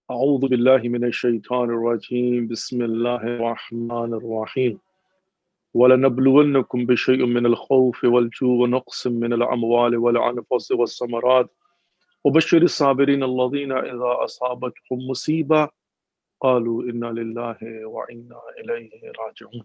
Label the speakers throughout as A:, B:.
A: أعوذ بالله من الشيطان الرجيم بسم الله الرحمن الرحيم ولنبلونكم بشيء من الخوف والجوع ونقص من الأموال والأنفس والثمرات وبشر الصابرين الذين إذا أصابتهم مصيبة قالوا إنا لله وإنا إليه راجعون۔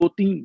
A: 2-3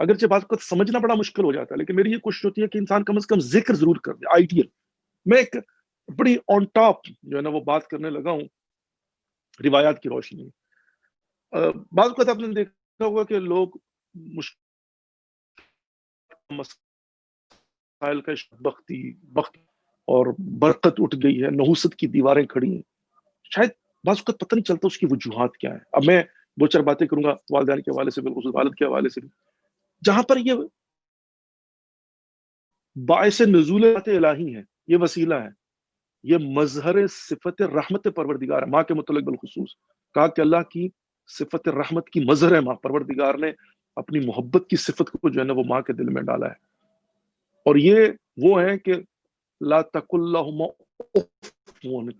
A: اگرچہ بات کو سمجھنا بڑا مشکل ہو جاتا ہے، لیکن میری یہ کوشش ہوتی ہے کہ انسان کم از کم ذکر ضرور کر دے. آئیڈیل میں ایک بڑی آن ٹاپ جو ہے نا وہ بات کرنے لگا ہوں روایات کی روشنی میں. بعض اوقات آپ نے دیکھا ہوگا کہ لوگ مسائل کا بخت اور برکت اٹھ گئی ہے، نحوست کی دیواریں کھڑی ہیں، شاید بعض اوقات پتہ نہیں چلتا اس کی وجوہات کیا ہے. اب میں دو چار باتیں کروں گا والدین کے حوالے سے، بالخصوص والد کے حوالے سے بھی، جہاں پر یہ باعث نزول الہی ہے، یہ وسیلہ ہے، یہ مظہر صفت رحمت پروردگار ہے. ماں کے متعلق بالخصوص کہا کہ اللہ کی صفت رحمت کی مظہر ہے ماں. پروردگار نے اپنی محبت کی صفت کو جو ہے نا وہ ماں کے دل میں ڈالا ہے. اور یہ وہ ہے کہ لا تقل لہما اف،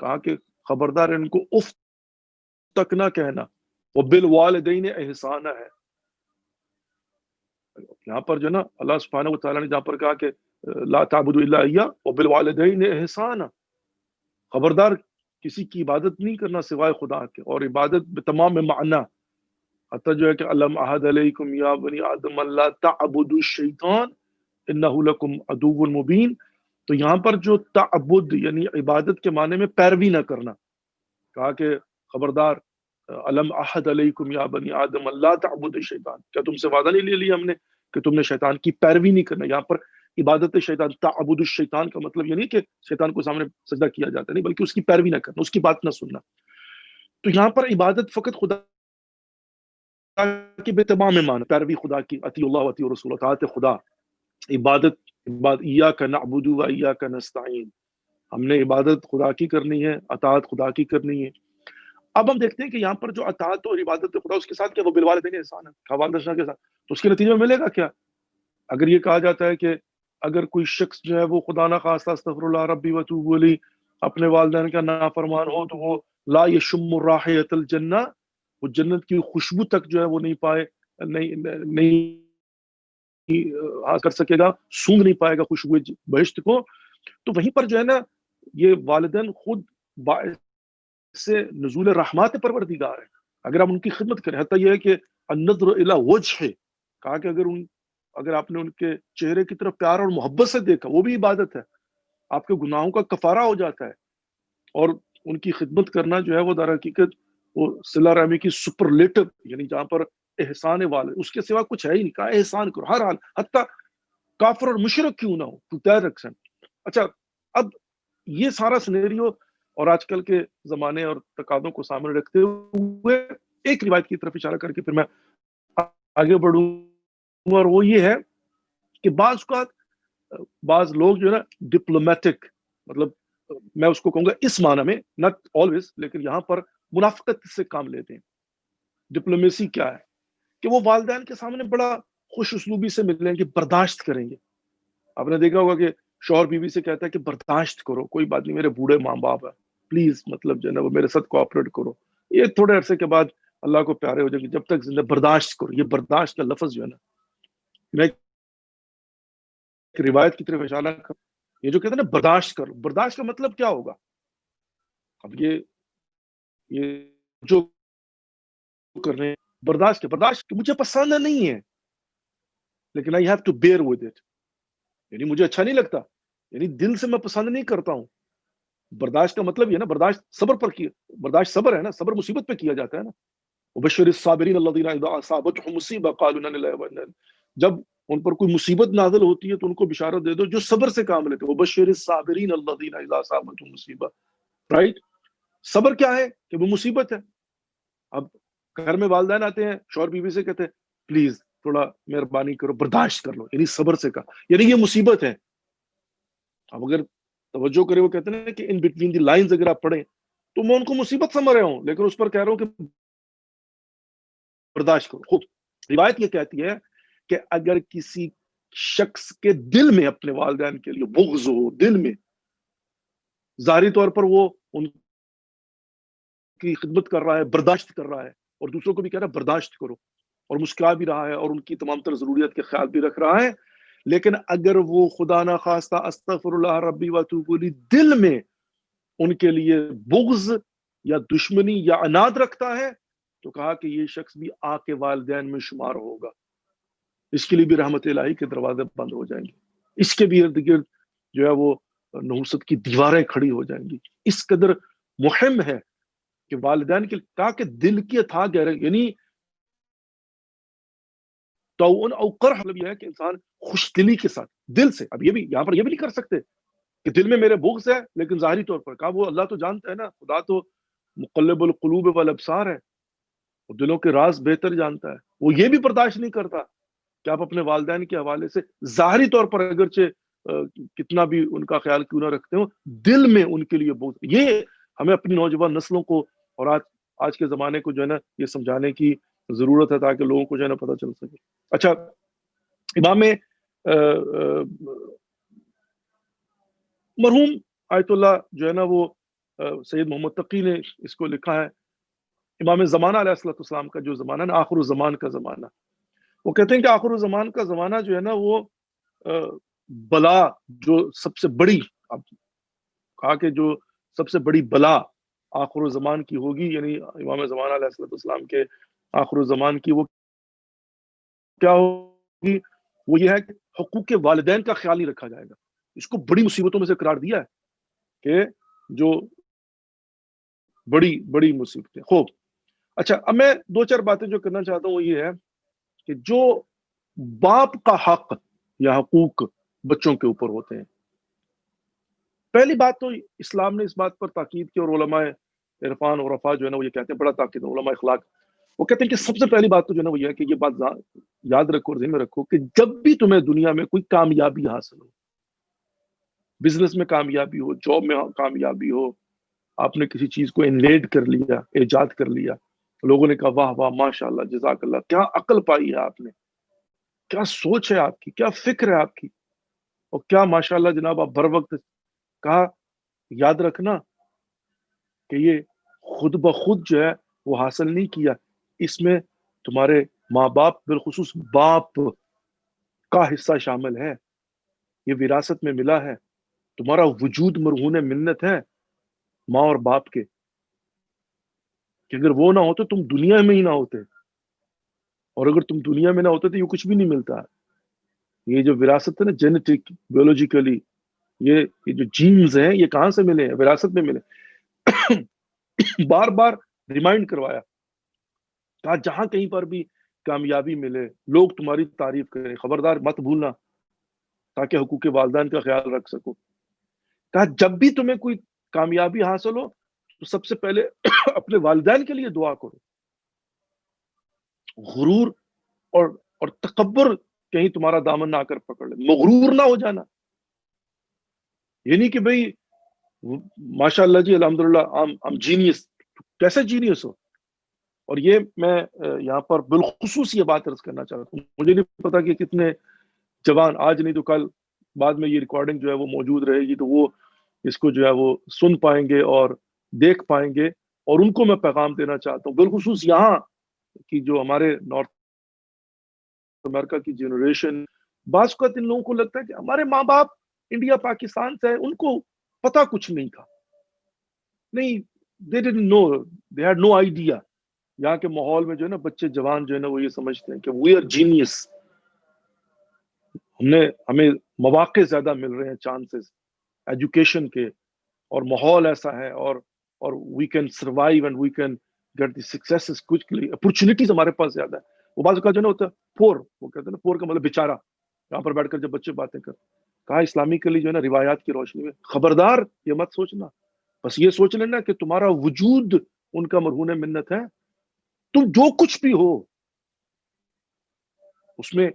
A: کہا کہ خبردار ان کو اف تک نہ کہنا. وبالوالدین احسانہ ہے. یہاں پر جو ہے نا اللہ سبحانہ و تعالیٰ نے جہاں پر کہا کہ لا تعبدوا الا اياه وبالوالدین احسانہ، خبردار کسی کی عبادت نہیں کرنا سوائے خدا کے، اور عبادت بتمام معنی. حتیٰ جو ہے کہ علم احد علیکم یا بنی آدم اللہ تعبدوا الشیطان انہ لکم عدو مبین. تو یہاں پر جو تعبد یعنی عبادت کے معنی میں پیروی نہ کرنا، کہا کہ خبردار علم احد علیکم یا بنی آدم اللہ تعبدوا الشیطان، کیا تم سے وعدہ نہیں لے لیا ہم نے کہ تم نے شیطان کی پیروی نہیں کرنا. یہاں پر عبادت شیطان، تعبد الشیطان کا مطلب یہ نہیں کہ شیطان کو سامنے سجدہ کیا جاتا، نہیں، بلکہ اس کی پیروی نہ کرنا، اس کی بات نہ سننا. تو یہاں پر عبادت فقط خدا کی بے تمام معنی، پیروی خدا کی، اطیع اللہ و اطیع الرسول، اطاعت خدا. عبادت ایاک نعبد و ایاک نستعین، ہم نے عبادت خدا کی کرنی ہے، اطاعت خدا کی کرنی ہے. اب ہم دیکھتے ہیں کہ یہاں پر جو اطاعت اور عبادت خدا اس کے ساتھ کیا، وہ بالوالدین احسان ہے، والدین کے ساتھ. تو اس کے نتیجے میں ملے گا کیا؟ اگر یہ کہا جاتا ہے کہ اگر کوئی شخص جو ہے وہ خدا نہ خواستہ استغفر اللہ ربی وتوب الیہ اپنے والدین کا نافرمان ہو، تو وہ لا یشم رائحۃ الجنہ، وہ جنت کی خوشبو تک جو ہے وہ نہیں پائے، نہیں کر سکے گا، سونگ نہیں پائے گا خوشبو بہشت کو. تو وہیں پر جو ہے نا یہ والدین خود باعث سے نزول رحمات پروردگار ہے اگر ہم ان کی خدمت کریں. حتیٰ یہ ہے کہ النظر الی وجہ، کہا کہ اگر آپ نے ان کے چہرے کی طرف پیار اور محبت سے دیکھا، وہ بھی عبادت ہے، آپ کے گناہوں کا کفارہ ہو جاتا ہے. اور ان کی خدمت کرنا جو ہے وہ در حقیقت وہ صلہ رحمی کی سپرلیٹو، یعنی جہاں پر احسان والے اس کے سوا کچھ ہے ہی نہیں. کہا احسان کرو ہر حال، حتیٰ کافر اور مشرک کیوں نہ ہو، ٹو دیٹ ایکسٹینٹ. اچھا، اب یہ سارا سینیریو اور آج کل کے زمانے اور تقاضوں کو سامنے رکھتے ہوئے ایک روایت کی طرف اشارہ کر کے پھر میں آگے بڑھوں، اور وہ یہ ہے کہ بعض لوگ جو ہے نا ڈپلومیٹک، مطلب میں اس کو کہوں گا اس معنی میں، ناٹ آلویز، لیکن یہاں پر منافقت سے کام لیتے ہیں. ڈپلومیسی کیا ہے کہ وہ والدین کے سامنے بڑا خوش اسلوبی سے ملیں گے، برداشت کریں گے. آپ نے دیکھا ہوگا کہ شوہر بیوی سے کہتا ہے کہ برداشت کرو، کوئی بات نہیں، میرے بوڑھے ماں باپ ہے، پلیز مطلب جو ہے نا وہ میرے ساتھ کوآپریٹ کرو. یہ تھوڑے عرصے کے بعد اللہ کو پیارے ہو جائیں گے، جب تک زندہ برداشت کرو. یہ برداشت کا لفظ جو ہے نا، میں ایک روایت کی طرف اشارہ کر، یہ جو کہتے ہیں نا برداشت کرو، برداشت کا مطلب کیا ہوگا؟ اب یہ جو کر رہے ہیں برداشت مجھے پسند نہیں ہے، لیکن I have to bear with it، یعنی مجھے اچھا نہیں لگتا، یعنی دل سے میں پسند نہیں کرتا ہوں. برداشت کا مطلب یہ نا، برداشت صبر پر کیا، برداشت صبر ہے نا، صبر مصیبت پہ کیا جاتا ہے نا. وبشر الصابرین الذین اذا اصابتهم مصیبہ قالوا انا للہ وانا الیہ، جب ان پر کوئی مصیبت نازل ہوتی ہے تو ان کو بشارت دے دو جو صبر سے کام لیتے ہیں. وبشر الصابرین الذین اذا اصابتهم مصیبہ، رائٹ. صبر کیا ہے کہ وہ مصیبت ہے. اب گھر میں والدین آتے ہیں، شوہر بیوی سے کہتے ہیں پلیز تھوڑا مہربانی کرو، برداشت کر لو، یعنی صبر سے کہا، یعنی یہ مصیبت ہے. اب اگر توجہ کرے، وہ کہتے ہیں کہ ان بٹوین دی لائنز اگر آپ پڑھیں تو میں ان کو مصیبت سمجھ رہا ہوں، لیکن اس پر کہہ رہا ہوں کہ برداشت کرو. خود روایت یہ کہتی ہے کہ اگر کسی شخص کے دل میں اپنے والدین کے لیے بغض ہو، دل میں ظاہری طور پر وہ ان کی خدمت کر رہا ہے، برداشت کر رہا ہے، اور دوسروں کو بھی کہہ رہا ہے برداشت کرو، اور مسکرا بھی رہا ہے، اور ان کی تمام تر ضروریات کے خیال بھی رکھ رہا ہے، لیکن اگر وہ خدا نہ خواستہ استغفر اللہ ربی واتوب الیہ دل میں ان کے لیے بغض یا دشمنی یا عناد رکھتا ہے، تو کہا کہ یہ شخص بھی آگ کے والدین میں شمار ہوگا. اس کے لیے بھی رحمت الہی کے دروازے بند ہو جائیں گے، اس کے بھی ارد گرد جو ہے وہ نحوست کی دیواریں کھڑی ہو جائیں گی. اس قدر مہم ہے کہ والدین کے کہا کہ دل کی اتھا گہرائی، یعنی تعاون او قرح مطلب یہ ہے کہ انسان خوش دلی کے ساتھ دل سے، اب یہ بھی یہاں پر یہ بھی نہیں کر سکتے کہ دل میں میرے بغض ہے لیکن ظاہری طور پر، کہا وہ اللہ تو جانتا ہے نا، خدا تو مقلب القلوب والابصار ہے، وہ دلوں کے راز بہتر جانتا ہے. وہ یہ بھی برداشت نہیں کرتا کہ آپ اپنے والدین کے حوالے سے ظاہری طور پر اگرچہ کتنا بھی ان کا خیال کیوں نہ رکھتے ہو، دل میں ان کے لیے بغض. یہ ہمیں اپنی نوجوان نسلوں کو اور آج کے زمانے کو جو ہے نا یہ سمجھانے کی ضرورت ہے تاکہ لوگوں کو جو ہے نا پتہ چل سکے. اچھا، امام مرحوم آیت اللہ جو ہے نا وہ سید محمد تقی نے اس کو لکھا ہے، امام زمانہ علیہ السلام کا جو زمانہ نا آخر الزمان کا زمانہ، وہ کہتے ہیں کہ آخر الزمان کا زمانہ جو ہے نا وہ بلا جو سب سے بڑی، اب کہا کہ جو سب سے بڑی بلا آخر الزمان کی ہوگی، یعنی امام زمانہ علیہ السلام کے آخر الزمان کی وہ کیا ہوگی، وہ یہ ہے کہ حقوق والدین کا خیال نہیں رکھا جائے گا. اس کو بڑی مصیبتوں میں سے قرار دیا ہے کہ جو بڑی بڑی مصیبتیں. خوب، اچھا اب میں دو چار باتیں جو کرنا چاہتا ہوں وہ یہ ہے کہ جو باپ کا حق یا حقوق بچوں کے اوپر ہوتے ہیں، پہلی بات تو اسلام نے اس بات پر تاکید کی، اور علماء عرفان اور رفا جو ہے نا وہ یہ کہتے ہیں، بڑا تاکید ہے علماء اخلاق، وہ کہتے ہیں کہ سب سے پہلی بات تو جو ہے نا وہ یہ ہے کہ یہ بات یاد رکھو اور ذہن میں رکھو کہ جب بھی تمہیں دنیا میں کوئی کامیابی حاصل ہو، بزنس میں کامیابی ہو، جاب میں کامیابی ہو، آپ نے کسی چیز کو انویڈ کر لیا، ایجاد کر لیا، لوگوں نے کہا واہ واہ ماشاء اللہ جزاک اللہ، کیا عقل پائی ہے آپ نے، کیا سوچ ہے آپ کی، کیا فکر ہے آپ کی، اور کیا ماشاء اللہ جناب آپ بر وقت، کہا یاد رکھنا کہ یہ خود بخود جو ہے وہ حاصل نہیں کیا، اس میں تمہارے ماں باپ بالخصوص باپ کا حصہ شامل ہے، یہ وراثت میں ملا ہے، تمہارا وجود مرہون منت ہے ماں اور باپ کے، کہ اگر وہ نہ ہوتے تم دنیا میں ہی نہ ہوتے، اور اگر تم دنیا میں نہ ہوتے تو یہ کچھ بھی نہیں ملتا. یہ جو وراثت ہے نا جینیٹک بیولوجیکلی، یہ جو جینز ہیں یہ کہاں سے ملے ہیں؟ وراثت میں ملے. بار بار ریمائنڈ کروایا، کہا جہاں کہیں پر بھی کامیابی ملے لوگ تمہاری تعریف کریں، خبردار مت بھولنا تاکہ حقوق والدین کا خیال رکھ سکو. کہا جب بھی تمہیں کوئی کامیابی حاصل ہو تو سب سے پہلے اپنے والدین کے لیے دعا کرو. غرور اور تکبر کہیں تمہارا دامن نہ آ کر پکڑ لے، مغرور نہ ہو جانا، یہ نہیں کہ بھئی ماشاء اللہ جی الحمدللہ ہم جینیس، کیسے جینیس ہو. اور یہ میں یہاں پر بالخصوص یہ بات عرض کرنا چاہتا ہوں، مجھے نہیں پتا کہ کتنے جوان آج نہیں تو کل بعد میں یہ ریکارڈنگ جو ہے وہ موجود رہے گی تو وہ اس کو جو ہے وہ سن پائیں گے اور دیکھ پائیں گے، اور ان کو میں پیغام دینا چاہتا ہوں بالخصوص یہاں کی جو ہمارے نارتھ امریکہ کی جنریشن. بعض اوقات ان لوگوں کو لگتا ہے کہ ہمارے ماں باپ انڈیا پاکستان سے ان کو پتا کچھ نہیں تھا، نہیں، they didn't know, they had no idea. یہاں کے ماحول میں جو ہے نا بچے جوان جو ہے نا وہ یہ سمجھتے ہیں کہ we are genius، ہمیں مواقع زیادہ مل رہے ہیں، چانسز ایجوکیشن کے، اور ماحول ایسا ہے، اور we can survive and we can get the successes quickly، opportunities ہمارے پاس زیادہ ہے. وہ بعض اوقات جو ہے نا ہوتا ہے پور، وہ کہتے ہیں نا پور کا مطلب بیچارہ، یہاں پر بیٹھ کر جب بچے باتیں کر، کہا اسلامکلی جو ہے نا روایات کی روشنی میں خبردار یہ مت سوچنا، بس یہ سوچ لینا کہ تمہارا وجود ان کا مرہون منت ہے، تم جو کچھ بھی ہو اس میں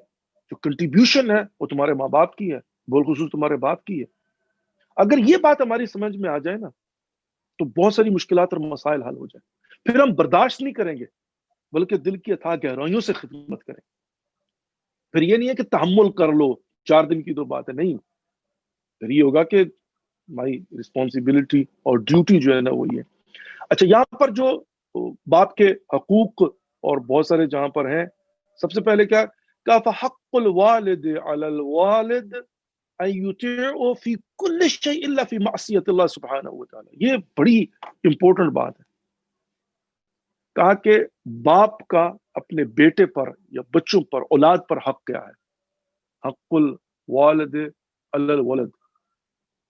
A: جو کنٹریبیوشن ہے وہ تمہارے ماں باپ کی ہے، بالخصوص تمہارے باپ کی ہے. اگر یہ بات ہماری سمجھ میں آ جائے نا تو بہت ساری مشکلات اور مسائل حل ہو جائیں. پھر ہم برداشت نہیں کریں گے بلکہ دل کی اتھاہ گہرائیوں سے خدمت کریں. پھر یہ نہیں ہے کہ تحمل کر لو 4 دن کی تو بات ہے، نہیں، پھر یہ ہوگا کہ ہماری رسپانسبلٹی اور ڈیوٹی جو ہے نا وہ یہ. اچھا، یہاں پر جو باپ کے حقوق اور بہت سارے جہاں پر ہیں، سب سے پہلے کیا کہ فحق الوالد علی الوالد ان یطیعه فی کل شیء الا فی معصیت اللہ سبحانہ وتعالی. یہ بڑی امپورٹنٹ بات ہے. کہا کہ باپ کا اپنے بیٹے پر یا بچوں پر، اولاد پر حق کیا ہے؟ حق الوالد علی الولد،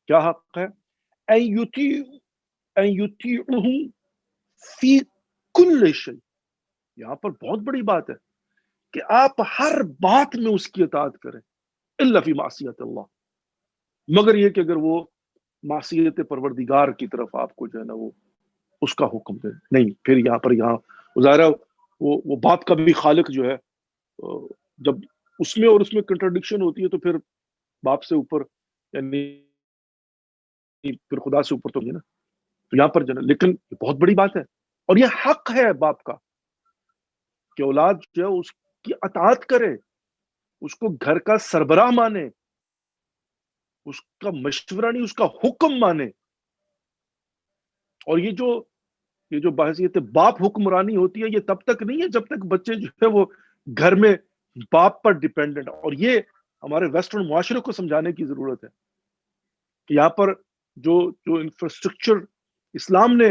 A: کیا حق ہے؟ ان یطیعہ فی کل شیء، یہاں پر بہت بڑی بات ہے کہ آپ ہر بات میں اس کی اطاعت کریں، الا فی معصیت اللہ، مگر یہ کہ اگر وہ معصیت پروردگار کی طرف آپ کو جو ہے نا وہ اس کا حکم دے، نہیں، پھر یہاں ظاہر ہے وہ باپ کا بھی خالق جو ہے، جب اس میں اور اس میں کنٹرڈکشن ہوتی ہے تو پھر باپ سے اوپر، یعنی پھر خدا سے اوپر تو نہیں نا، تو یہاں پر جو ہے لیکن یہ بہت بڑی بات ہے، اور یہ حق ہے باپ کا کہ اولاد جو ہے اس کی اطاعت کرے، اس کو گھر کا سربراہ مانے، اس کا مشورہ نہیں، اس کا حکم مانے. اور یہ جو بحثیت باپ حکمرانی ہوتی ہے، یہ تب تک نہیں ہے جب تک بچے جو ہے وہ گھر میں باپ پر ڈیپینڈنٹ. اور یہ ہمارے ویسٹرن معاشرے کو سمجھانے کی ضرورت ہے کہ یہاں پر جو انفراسٹرکچر اسلام نے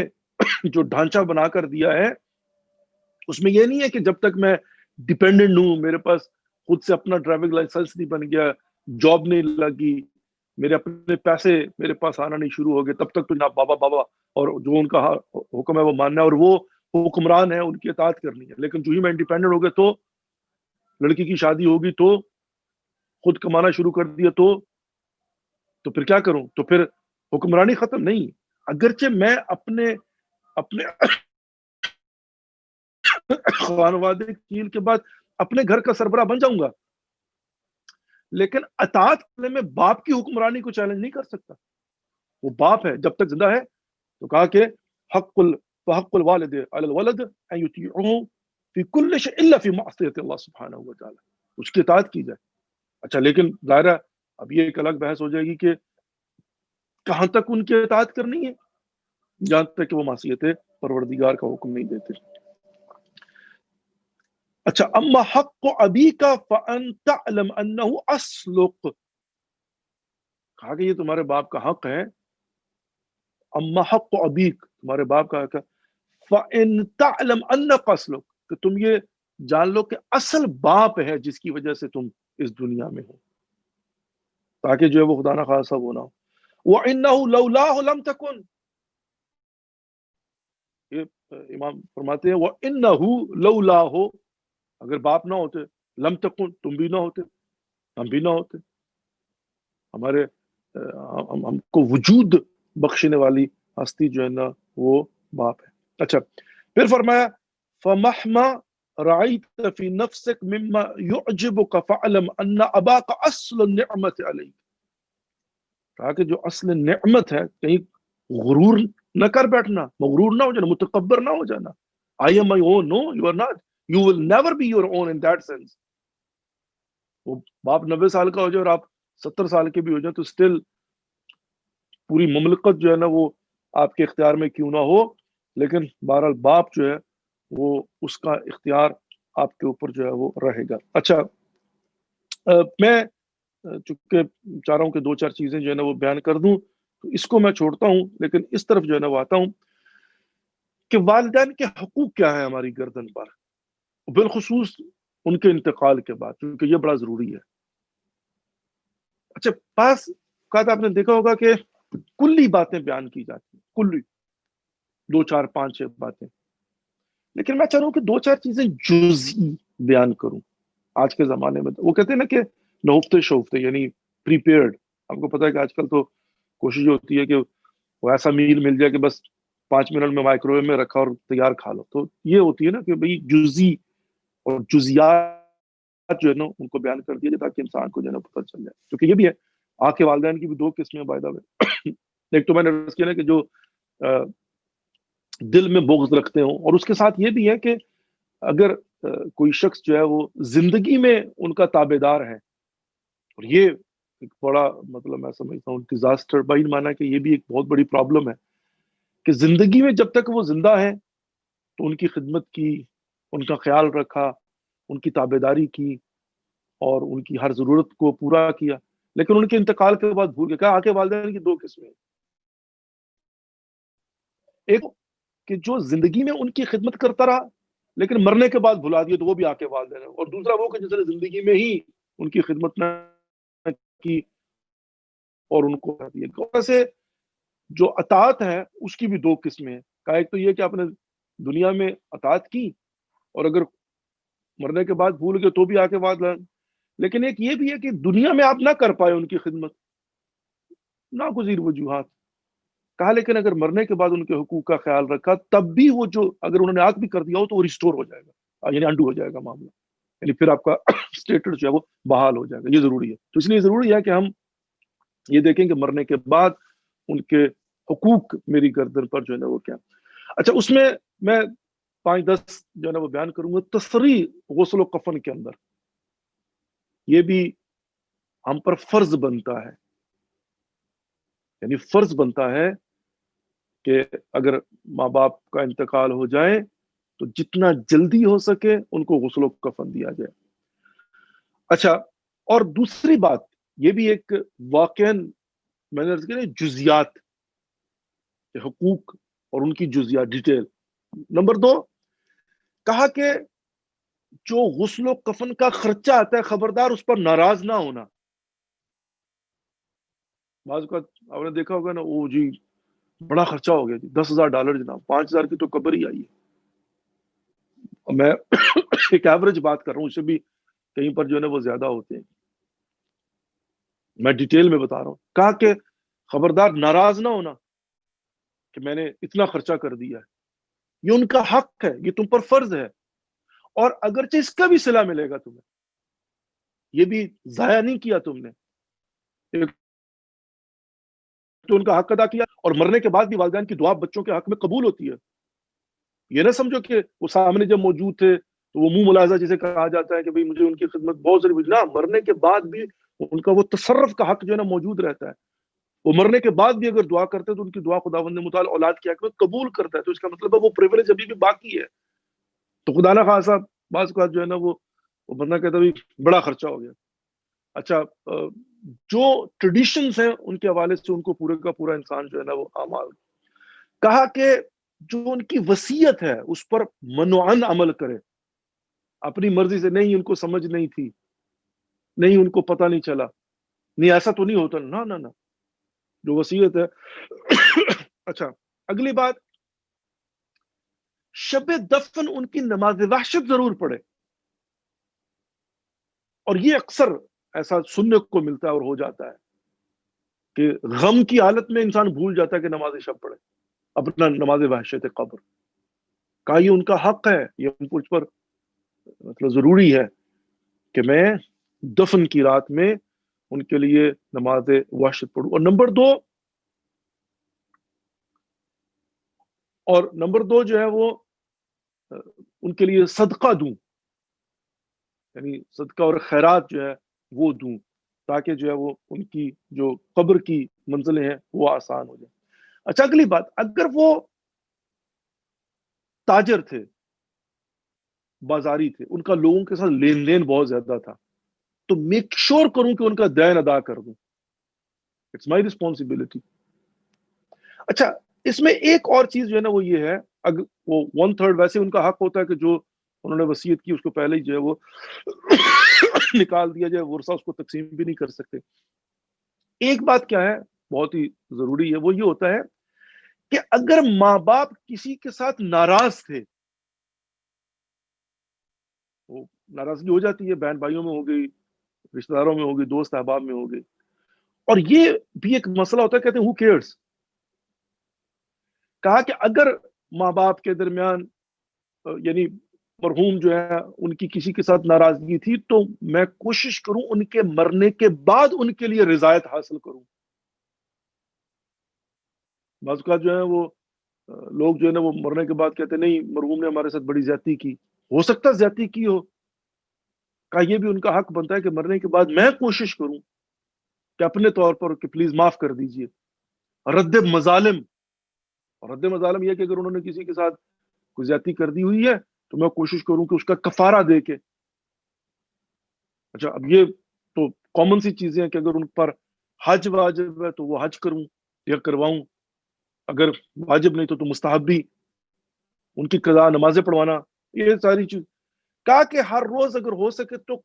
A: جو ڈھانچہ بنا کر دیا ہے، اس میں یہ نہیں ہے کہ جب تک میں ڈیپینڈنٹ ہوں، میرے پاس خود سے اپنا ڈرائیونگ لائسنس نہیں بن گیا، جاب نہیں لگی، میرے اپنے پیسے میرے پاس آنا نہیں شروع ہو گئے، تب تک تو جناب بابا بابا اور جو ان کا حکم ہے وہ ماننا ہے، اور وہ حکمران ہے، ان کی اطاعت کرنی ہے. لیکن جو ہی میں انڈیپینڈنٹ ہو گیا، تو لڑکی کی شادی ہوگی، تو خود کمانا شروع کر دیا، تو پھر کیا کروں؟ تو پھر حکمرانی ختم نہیں. اگرچہ میں اپنے خانوادے کیل کے بعد اپنے گھر کا سربراہ بن جاؤں گا، لیکن اطاعت کرنے میں باپ کی حکمرانی کو چیلنج نہیں کر سکتا. وہ باپ ہے جب تک زندہ ہے. تو کہا کہ حق الوالد علی الولد ان یطیعہ فی کل شیء الا فی معصیت اللہ سبحانہ وتعالی، اس کی اطاعت کی جائے. اچھا، لیکن ظاہر ہے اب یہ ایک الگ بحث ہو جائے گی کہ کہاں تک ان کی اطاعت کرنی ہے، جہاں تک کہ وہ معصیت پروردگار کا حکم نہیں دیتے. اچھا، اما حق ابیک فان تعلم انہ اسلق، کہا کہ یہ تمہارے باپ کا حق ہے. اما حق ابیک، تمہارے باپ کا حق ہے. فان تعلم انک اسلق، کہ تم یہ جان لو کہ اصل باپ ہے جس کی وجہ سے تم اس دنیا میں ہو، تاکہ جو ہے وہ خدا نہ خواستہ وہ نہ ہو. وَإِنَّهُ لَوْلَاهُ لَمْ تَكُنْ، یہ امام فرماتے ہیں وَإِنَّهُ لَوْلَاهُ، اگر باپ نہ ہوتے، لم تکن، تم بھی نہ ہوتے، ہم بھی نہ ہوتے. ہمارے ہم کو وجود بخشنے والی ہستی جو ہے نا وہ باپ ہے. اچھا، پھر فرمایا فَمَحْمَا رَعَيْتَ فِي نَفْسِكَ مِمَّا يُعْجِبُكَ فَعْلَمْ أَنَّ أَبَاكَ أَصْلُ النِّعْمَةِ عَلَيْكَ، کہا کہ جو اصل نعمت ہے، کہیں غرور نہ کر بیٹھنا، مغرور نہ ہو جانا، متکبر نہ ہو جانا. I am my own. No, you are not. You will never be your own in that sense. وہ باپ 90 سال کا ہو جائے اور آپ 70 سال کے بھی ہو جائیں تو سٹل پوری مملکت جو ہے نا وہ آپ کے اختیار میں کیوں نہ ہو، لیکن بہرحال باپ جو ہے وہ اس کا اختیار آپ کے اوپر جو ہے وہ رہے گا. اچھا، میں چونکہ چاہ رہا ہوں کہ 2-4 چیزیں جو ہے نا وہ بیان کر دوں، تو اس کو میں چھوڑتا ہوں، لیکن اس طرف جو ہے نا وہ آتا ہوں کہ والدین کے حقوق کیا ہے ہماری گردن پر، بالخصوص ان کے انتقال کے بعد، کیونکہ یہ بڑا ضروری ہے. اچھا، بعض اوقات آپ نے دیکھا ہوگا کہ کلی باتیں بیان کی جاتی ہیں، کلی 2-4-5-6 باتیں، لیکن میں چاہ رہا ہوں کہ 2-4 چیزیں جزئی بیان کروں. آج کے زمانے میں وہ کہتے ہیں نا کہ نہفتے شوفتے، یعنی پریپیئرڈ. آپ کو پتا ہے کہ آج کل تو کوشش ہوتی ہے کہ وہ ایسا میل مل جائے کہ بس 5 منٹ میں مائکرو ویو میں رکھا اور تیار کھا لو. تو یہ ہوتی ہے نا کہ بھئی جزئی اور جزیات جو ہے نا ان کو بیان کر دیا جائے تاکہ انسان کو جو ہے نا پتہ چل جائے. کیونکہ یہ بھی ہے، آنکھ کے والدین کی بھی 2 قسمیں بائی دا وے. ایک تو میں نے عرض کیا نا کہ جو دل میں بغض رکھتے ہوں، اور اس کے ساتھ یہ بھی ہے کہ اگر کوئی شخص جو ہے وہ زندگی میں ان کا تابع دار ہے، اور یہ ایک بڑا مطلب میں سمجھتا ہوں ڈیزاسٹر بائی مانا کہ یہ بھی ایک بہت بڑی پرابلم ہے کہ زندگی میں جب تک وہ زندہ ہے تو ان کی خدمت کی، ان کا خیال رکھا، ان کی تابع داری کی اور ان کی ہر ضرورت کو پورا کیا، لیکن ان کے انتقال کے بعد بھول گئے. کہا آنکھ کے والدین کی 2 قسمیں، ایک کہ جو زندگی میں ان کی خدمت کرتا رہا لیکن مرنے کے بعد بھلا دیا تو وہ بھی آ کے والدین ہیں، اور دوسرا وہ کہ جس نے زندگی میں ہی ان کی خدمت نہ کی اور ان کو کر دیا. ویسے جو اطاعت ہے اس کی بھی دو قسمیں ہیں. ایک تو یہ کہ آپ نے دنیا میں اطاعت کی اور اگر مرنے کے بعد بھول گئے تو بھی آ کے بعد لائیں. لیکن ایک یہ بھی ہے کہ دنیا میں آپ نہ کر پائے ان کی خدمت، ناگزیر وجوہات کہا، لیکن اگر مرنے کے بعد ان کے حقوق کا خیال رکھا تب بھی وہ جو اگر انہوں نے آگ بھی کر دیا ہو تو وہ ریسٹور ہو جائے گا، یعنی انڈو ہو جائے گا معاملہ، یعنی پھر آپ کا اسٹیٹس جو ہے وہ بحال ہو جائے گا. یہ ضروری ہے. تو اس لیے ضروری ہے کہ ہم یہ دیکھیں کہ مرنے کے بعد ان کے حقوق میری گردن پر جو ہے نا وہ کیا. اچھا، اس میں 5-10 جو ہے نا وہ بیان کروں گا. تصریح غسل و کفن کے اندر یہ بھی ہم پر فرض بنتا ہے، یعنی فرض بنتا ہے کہ اگر ماں باپ کا انتقال ہو جائے تو جتنا جلدی ہو سکے ان کو غسل و کفن دیا جائے. اچھا، اور دوسری بات یہ بھی ایک واقعاً میں نے عرض کیا جزیات کے حقوق اور ان کی جزیات ڈیٹیل. نمبر 2 کہا کہ جو غسل و کفن کا خرچہ آتا ہے خبردار اس پر ناراض نہ ہونا. بعض کا آپ نے دیکھا ہوگا نا، وہ جی بڑا خرچہ ہو گیا جی، $10,000 جناب، 5,000 کی تو قبر ہی آئی ہے. اور میں ایک ایوریج بات کر رہا ہوں، اسے بھی کہیں پر جو ہے نا وہ زیادہ ہوتے ہیں، میں ڈیٹیل میں بتا رہا ہوں. کہا کہ خبردار ناراض نہ ہونا کہ میں نے اتنا خرچہ کر دیا ہے، یہ ان کا حق ہے، یہ تم پر فرض ہے، اور اگرچہ اس کا بھی صلہ ملے گا تمہیں، یہ بھی ضائع نہیں کیا تم نے. ایک تو ان کا حق ادا کیا، اور مرنے کے بعد بھی والدین کی دعا بچوں کے حق میں قبول ہوتی ہے. یہ نہ سمجھو کہ وہ سامنے جب موجود تھے تو وہ منہ ملازہ جسے کہا جاتا ہے کہ بھئی مجھے ان کی خدمت بہت ضروری ہے. مرنے کے بعد بھی ان کا وہ تصرف کا حق جو ہے نا موجود رہتا ہے. وہ مرنے کے بعد بھی اگر دعا کرتے تو ان کی دعا خداوند متعال اولاد کی حق میں قبول کرتا ہے. تو اس کا مطلب ہے وہ پریویلیج ابھی بھی باقی ہے. تو خدا نہ خاصا بعض کا جو ہے نا وہ بندہ کہتا ہے بڑا خرچہ ہو گیا. اچھا، جو ٹریڈیشنز ہیں ان کے حوالے سے ان کو پورے کا پورا انسان جو ہے نا وہ اعمال. کہا کہ جو ان کی وصیت ہے اس پر منوعاً عمل کرے، اپنی مرضی سے نہیں، ان کو سمجھ نہیں تھی، نہیں ان کو پتہ نہیں چلا، نہیں ایسا تو نہیں ہوتا، نہ نہ نہ، جو وصیت ہے. اچھا، اگلی بات، شب دفن ان کی نماز وحشت ضرور پڑھے. اور یہ اکثر ایسا سننے کو ملتا ہے اور ہو جاتا ہے کہ غم کی حالت میں انسان بھول جاتا ہے کہ نماز شب پڑھے، اپنا نماز وحشت قبر. کہا یہ ان کا حق ہے، یہ ان کو اس پر مطلب ضروری ہے کہ میں دفن کی رات میں ان کے لیے نماز وحشت پڑھوں. اور نمبر دو جو ہے وہ ان کے لیے صدقہ دوں، یعنی صدقہ اور خیرات جو ہے وہ دوں، تاکہ جو ہے وہ ان کی جو قبر کی منزلیں ہیں وہ آسان ہو جائیں. اچھا، اگلی بات، اگر وہ تاجر تھے، بازاری تھے، ان کا لوگوں کے ساتھ لین دین بہت زیادہ تھا، تو میک شور کروں کہ ان کا دین ادا کر دوں. It's my responsibility. اچھا، اس میں ایک اور چیز جو ہے نا وہ یہ ہے، اگر وہ 1/3 ویسے ان کا حق ہوتا ہے کہ جو انہوں نے وصیت کی اس کو پہلے ہی جو ہے وہ نکال دیا جائے، ورثہ اس کو تقسیم بھی نہیں کر سکتے. ایک بات کیا ہے بہت ہی ضروری ہے، وہ یہ ہوتا ہے کہ اگر ماں باپ کسی کے ساتھ ناراض تھے، وہ ناراضگی ہو جاتی ہے، بہن بھائیوں میں ہو گئی، رشتہ داروں میں ہو گئی، دوست احباب میں ہو گئی، اور یہ بھی ایک مسئلہ ہوتا ہے، کہتے ہیں who cares. کہا کہ اگر ماں باپ کے درمیان یعنی مرحوم جو ہے ان کی کسی کے ساتھ ناراضگی تھی تو میں کوشش کروں ان کے مرنے کے بعد ان کے لیے رضایت حاصل کروں. بعض اوقات جو ہے وہ لوگ جو ہے نا وہ مرنے کے بعد کہتے ہیں نہیں مرحوم نے ہمارے ساتھ بڑی زیادتی کی. ہو سکتا ہے زیادتی کی ہو، کہا یہ بھی ان کا حق بنتا ہے کہ مرنے کے بعد میں کوشش کروں کہ اپنے طور پر کہ پلیز معاف کر دیجئے. رد مظالم، اور رد مظالم یہ کہ اگر انہوں نے کسی کے ساتھ کوئی زیادتی کر دی ہوئی ہے تو میں کوشش کروں کہ اس کا کفارہ دے کے. اچھا، اب یہ تو کامن سی چیزیں ہیں کہ اگر ان پر حج واجب ہے تو وہ حج کروں یا کرواؤں، اگر واجب نہیں تو مستحب بھی ان کی قضا نمازیں پڑھوانا، یہ ساری چیز. کہا کہ ہر روز اگر ہو سکے تو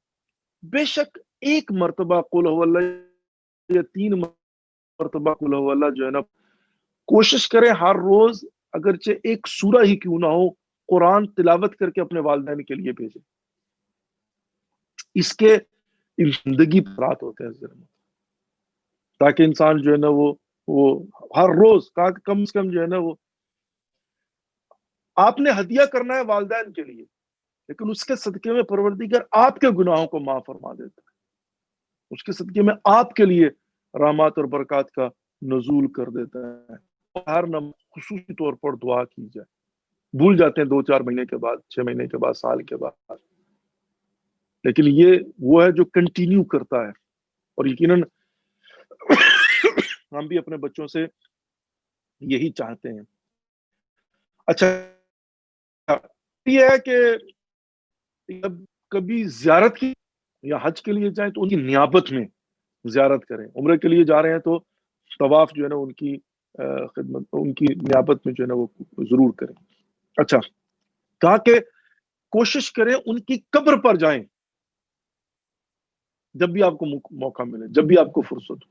A: بے شک ایک مرتبہ قل هو اللہ یا 3 مرتبہ قل هو اللہ جو ہے نا کوشش کرے ہر روز، اگرچہ ایک سورہ ہی کیوں نہ ہو، قرآن تلاوت کر کے اپنے والدین کے لیے بھیجے. اس کے زندگی پر رات ہوتے ہیں تاکہ انسان جو ہے نا وہ ہر روز کم سے کم جو ہے نا وہ آپ نے ہدیہ کرنا ہے والدین کے لیے، لیکن اس کے صدقے میں پروردگار آپ کے گناہوں کو معاف فرما دیتا ہے، اس کے صدقے میں آپ کے لیے رحمات اور برکات کا نزول کر دیتا ہے. ہر نماز خصوصی طور پر دعا کی جائے. بھول جاتے ہیں 2-4 مہینے کے بعد، 6 مہینے کے بعد، سال کے بعد، لیکن یہ وہ ہے جو کنٹینیو کرتا ہے. اور یقیناً ہم بھی اپنے بچوں سے یہی چاہتے ہیں. اچھا یہ ہے کہ جب کبھی زیارت کی یا حج کے لیے جائیں تو ان کی نیابت میں زیارت کریں. عمرے کے لیے جا رہے ہیں تو طواف جو ہے نا ان کی خدمت، ان کی نیابت میں جو ہے نا وہ ضرور کریں. اچھا کہا کہ کوشش کریں ان کی قبر پر جائیں جب بھی آپ کو موقع ملے، جب بھی آپ کو فرصت ہو.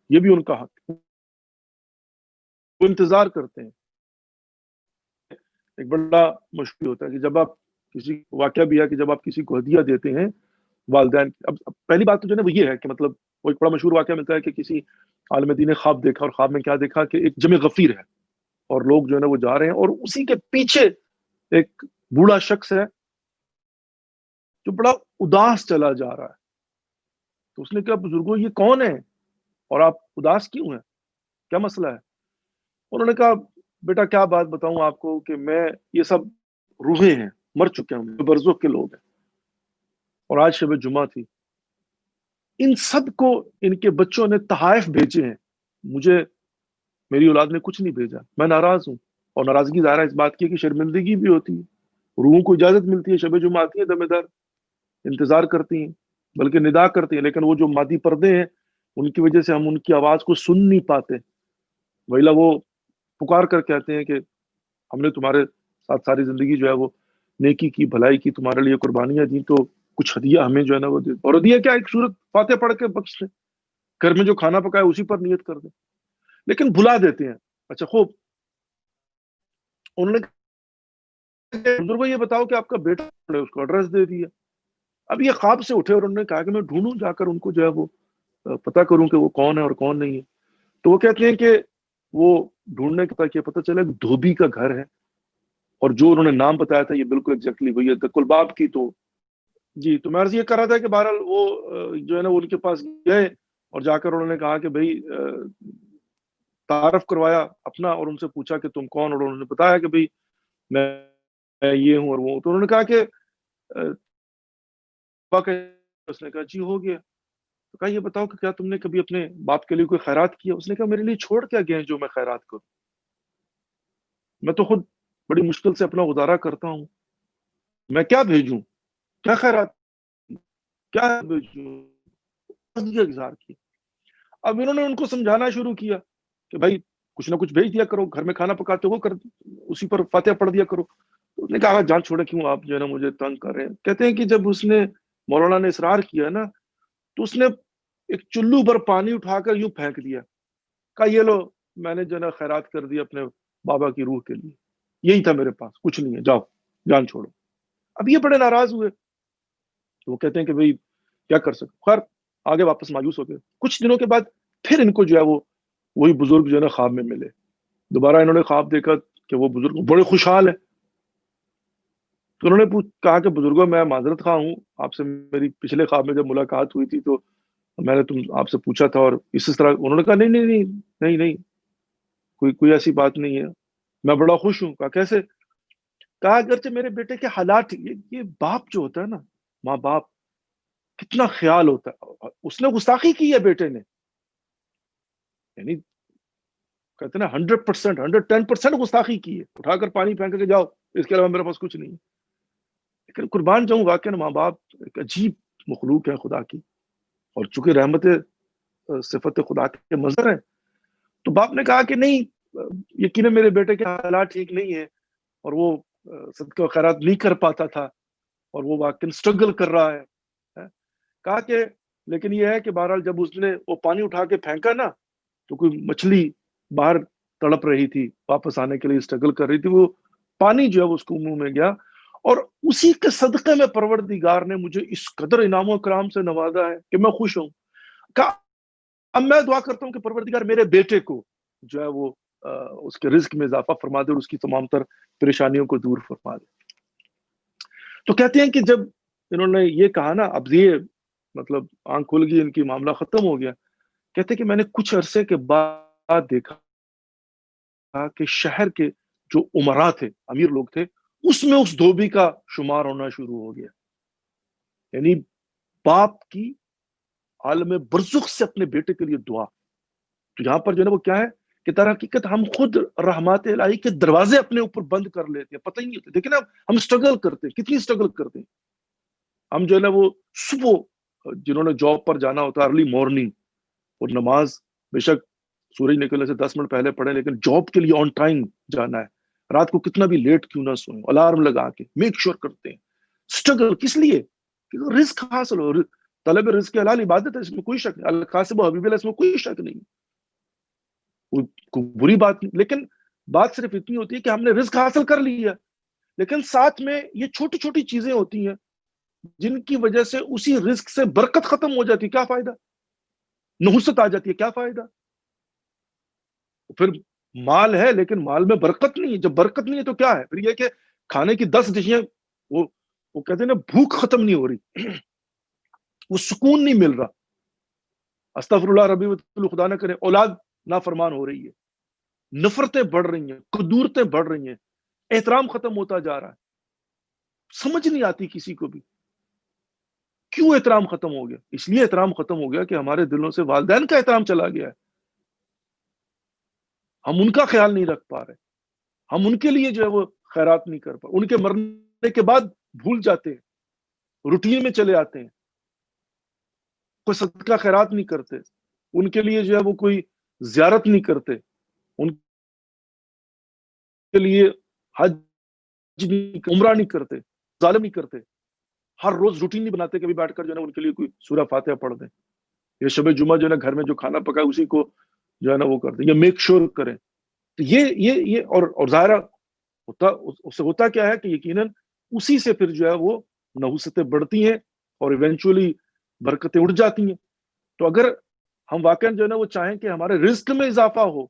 A: یہ بھی ان کا حق، وہ انتظار کرتے ہیں. ایک بڑا مشکل ہوتا ہے کہ جب آپ کسی واقعہ بھی ہے کہ جب آپ کسی کو ہدیہ دیتے ہیں والدین، اب پہلی بات تو جو ہے نا وہ یہ ہے کہ مطلب وہ ایک بڑا مشہور واقعہ ملتا ہے کہ کسی عالم دین نے خواب دیکھا، اور خواب میں کیا دیکھا کہ ایک جمع غفیر ہے اور لوگ جو ہے نا وہ جا رہے ہیں، اور اسی کے پیچھے ایک بوڑھا شخص ہے جو بڑا اداس چلا جا رہا ہے. تو اس نے کہا بزرگوں یہ کون ہے اور آپ اداس کیوں ہیں، کیا مسئلہ ہے؟ انہوں نے کہا بیٹا کیا بات بتاؤں آپ کو کہ میں یہ سب روحیں ہیں، مر چکے ہیں، برزخ کے لوگ ہیں، اور آج شب جمعہ تھی، ان سب کو ان کے بچوں نے تحائف بھیجے ہیں، مجھے میری اولاد نے کچھ نہیں بھیجا، میں ناراض ہوں. اور ناراضگی ظاہر ہے اس بات کی کہ شرمندگی بھی ہوتی ہے. روحوں کو اجازت ملتی ہے، شب جمعہ آتی ہے، دم دار انتظار کرتی ہیں، بلکہ ندا کرتی ہیں، لیکن وہ جو مادی پردے ہیں ان کی وجہ سے ہم ان کی آواز کو سن نہیں پاتے. ویلا وہ پکار کر کہتے ہیں کہ ہم نے تمہارے ساتھ ساری زندگی جو ہے وہ نیکی کی، بھلائی کی، تمہارے لیے قربانیاں دی، تو کچھ ہدیہ ہمیں جو ہے نا وہ دے. اور ہدیہ کیا، ایک سورت فاتح پڑھ کے بخش دیں، گھر میں جو کھانا پکایا اسی پر نیت کر دیں، لیکن بھلا دیتے ہیں. اچھا خوب، انہوں نے بزرگوں یہ بتاؤ کہ آپ کا بیٹا ہے، اس کو ایڈریس دے دیا. اب یہ خواب سے اٹھے اور انہوں نے کہا کہ میں ڈھونڈوں جا کر ان کو جو ہے وہ پتہ کروں کہ وہ کون ہے اور کون نہیں ہے. تو وہ کہتے ہیں کہ وہ ڈھونڈنے کے تک یہ پتہ چلا کہ دھوبی کا گھر ہے، اور جو انہوں نے نام بتایا تھا یہ بالکل ایگزیکٹلی وہی ہے، کلباب کی. تو جی تو میں عرض یہ کر رہا تھا کہ بہرحال وہ جو ہے نا ان کے پاس گئے اور جا کر انہوں نے کہا کہ بھائی تعارف کروایا اپنا اور ان سے پوچھا کہ تم کون، اور انہوں نے بتایا کہ بھائی میں یہ ہوں اور وہ. تو انہوں نے کہا کہ اس نے کہا جی ہو گیا. تو کہا یہ بتاؤ کہ کیا تم نے کبھی اپنے باپ کے لیے کوئی خیرات کیا؟ اس نے کہا میرے لیے چھوڑ کیا گئے جو میں خیرات کروں، میں تو خود بڑی مشکل سے اپنا گزارا کرتا ہوں، میں کیا بھیجوں، کیا خیرات، کیا بھیجوں، اظہار کیا. اب انہوں نے ان کو سمجھانا شروع کیا کہ بھائی کچھ نہ کچھ بھیج دیا کرو، گھر میں کھانا پکاتے وہ کر اسی پر فاتحہ پڑھ دیا کرو. تو اس نے کہا جان چھوڑے کیوں آپ جو ہے نا مجھے تنگ کر رہے ہیں. کہتے ہیں کہ جب اس نے مولانا نے اصرار کیا نا تو اس نے ایک چلو بھر پانی اٹھا کر یوں پھینک دیا، کہا یہ لو میں نے جو ہے نا خیرات کر دی اپنے بابا کی روح کے لیے، یہی تھا میرے پاس، کچھ نہیں ہے، جاؤ جان چھوڑو. اب یہ بڑے ناراض ہوئے. تو وہ کہتے ہیں کہ بھائی کیا کر سکتے، خیر آگے واپس مایوس ہو گئے. کچھ دنوں کے بعد پھر ان کو جو ہے وہ وہی بزرگ جو ہے نا خواب میں ملے. دوبارہ انہوں نے خواب دیکھا کہ وہ بزرگ بڑے خوشحال ہیں. تو انہوں نے کہا کہ بزرگوں میں معذرت خواہ ہوں، آپ سے میری پچھلے خواب میں جب ملاقات ہوئی تھی تو میں نے آپ سے پوچھا تھا اور اس طرح. انہوں نے کہا نہیں نہیں نہیں نہیں نہیں کوئی ایسی بات نہیں ہے، میں بڑا خوش ہوں. کہا کیسے؟ کہا اگرچہ میرے بیٹے کے حالات، یہ باپ جو ہوتا ہے نا، ماں باپ کتنا خیال ہوتا ہے، اس نے گستاخی کی ہے بیٹے نے، یعنی کہتے ہیں نا 100% 110% گستاخی کی ہے، اٹھا کر پانی پھینک کے جاؤ، اس کے علاوہ میرے پاس کچھ نہیں ہے. لیکن قربان جاؤں واقعا ماں باپ ایک عجیب مخلوق ہے خدا کی، اور چونکہ رحمت صفت خدا کے مظہر ہے. تو باپ نے کہا کہ نہیں، یقیناً میرے بیٹے کے حالات ٹھیک نہیں ہے اور وہ صدقہ خیرات نہیں کر پاتا تھا اور وہ واقعی اسٹرگل کر رہا ہے۔ کہا کہ لیکن یہ ہے کہ بہرحال جب اس نے وہ پانی اٹھا کے پھینکا نا تو کوئی مچھلی باہر تڑپ رہی تھی، واپس آنے کے لیے اسٹرگل کر رہی تھی، وہ پانی جو ہے وہ اس کو منہ میں گیا اور اسی کے صدقے میں پروردگار نے مجھے اس قدر انعام و کرام سے نوازا ہے کہ میں خوش ہوں۔ کہا اب میں دعا کرتا ہوں کہ پروردگار میرے بیٹے کو جو ہے وہ اس کے رزق میں اضافہ فرما دے اور اس کی تمام تر پریشانیوں کو دور فرما دے۔ تو کہتے ہیں کہ جب انہوں نے یہ کہا نا، اب یہ مطلب آنکھ کھل گئی، ان کی معاملہ ختم ہو گیا۔ کہتے ہیں کہ میں نے کچھ عرصے کے بعد دیکھا کہ شہر کے جو امراء تھے، امیر لوگ تھے، اس میں اس دھوبی کا شمار ہونا شروع ہو گیا۔ یعنی باپ کی عالم برزخ سے اپنے بیٹے کے لیے دعا۔ تو یہاں پر جو ہے وہ کیا ہے کہ در حقیقت ہم خود رحمات الہی کے دروازے اپنے اوپر بند کر لیتے ہیں، پتہ ہی نہیں ہوتا۔ دیکھیں نا ہم اسٹرگل کرتے ہیں، کتنی اسٹرگل کرتے ہیں ہم جو ہے نا وہ صبح جنہوں نے جاب پر جانا ہوتا ہے ارلی مارننگ، اور نماز بے شک سورج نکلنے سے 10 منٹ پہلے پڑھیں لیکن جاب کے لیے آن ٹائم جانا ہے، رات کو کتنا بھی لیٹ کیوں نہ سوئیں، الارم لگا کے میک شور کرتے ہیں۔ اسٹرگل کس لیے؟ کہ رزق حاصل ہو۔ طلب رزق حلال عبادت ہے، اس میں کوئی شک نہیں، القاسب و حبیب اللہ، اس میں کوئی شک نہیں، کوئی بری بات نہیں، لیکن بات صرف اتنی ہوتی ہے کہ ہم نے رزق حاصل کر لیا لیکن ساتھ میں یہ چھوٹی چھوٹی چیزیں ہوتی ہیں جن کی وجہ سے اسی رزق سے برکت ختم ہو جاتی ہے، کیا فائدہ؟ نحوست آ جاتی ہے، کیا فائدہ؟ پھر مال ہے لیکن مال میں برکت نہیں ہے، جب برکت نہیں ہے تو کیا ہے؟ پھر یہ کہ کھانے کی 10 ڈشیں، وہ کہتے ہیں نا بھوک ختم نہیں ہو رہی، وہ سکون نہیں مل رہا، استغفر اللہ ربی خدا نہ کرے، اولاد نافرمان ہو رہی ہے، نفرتیں بڑھ رہی ہیں، قدورتیں بڑھ رہی ہیں، احترام ختم ہوتا جا رہا ہے، سمجھ نہیں آتی کسی کو بھی کیوں احترام ختم ہو گیا۔ اس لیے احترام ختم ہو گیا کہ ہمارے دلوں سے والدین کا احترام چلا گیا ہے، ہم ان کا خیال نہیں رکھ پا رہے، ہم ان کے لیے جو ہے وہ خیرات نہیں کر پا، ان کے مرنے کے بعد بھول جاتے ہیں، روٹین میں چلے آتے ہیں، کوئی صدقہ خیرات نہیں کرتے، ان کے لیے جو ہے وہ کوئی زیارت نہیں کرتے، ان کے لیے حج نہیں، عمرہ نہیں کرتے، ظالم نہیں کرتے، ہر روز روٹین نہیں بناتے کبھی بیٹھ کر جو ہے نا ان کے لیے کوئی سورہ فاتحہ پڑھ دیں، یا شب جمعہ جو ہے نا گھر میں جو کھانا پکا اسی کو جو ہے نا وہ کر دیں، یا میک شور کریں۔ تو یہ اور ظاہرہ ہوتا، اس سے ہوتا کیا ہے کہ یقیناً اسی سے پھر جو ہے وہ نحوستیں بڑھتی ہیں اور ایونچولی برکتیں اڑ جاتی ہیں۔ تو اگر ہم واقعا جو ہے نا وہ چاہیں کہ ہمارے رزق میں اضافہ ہو،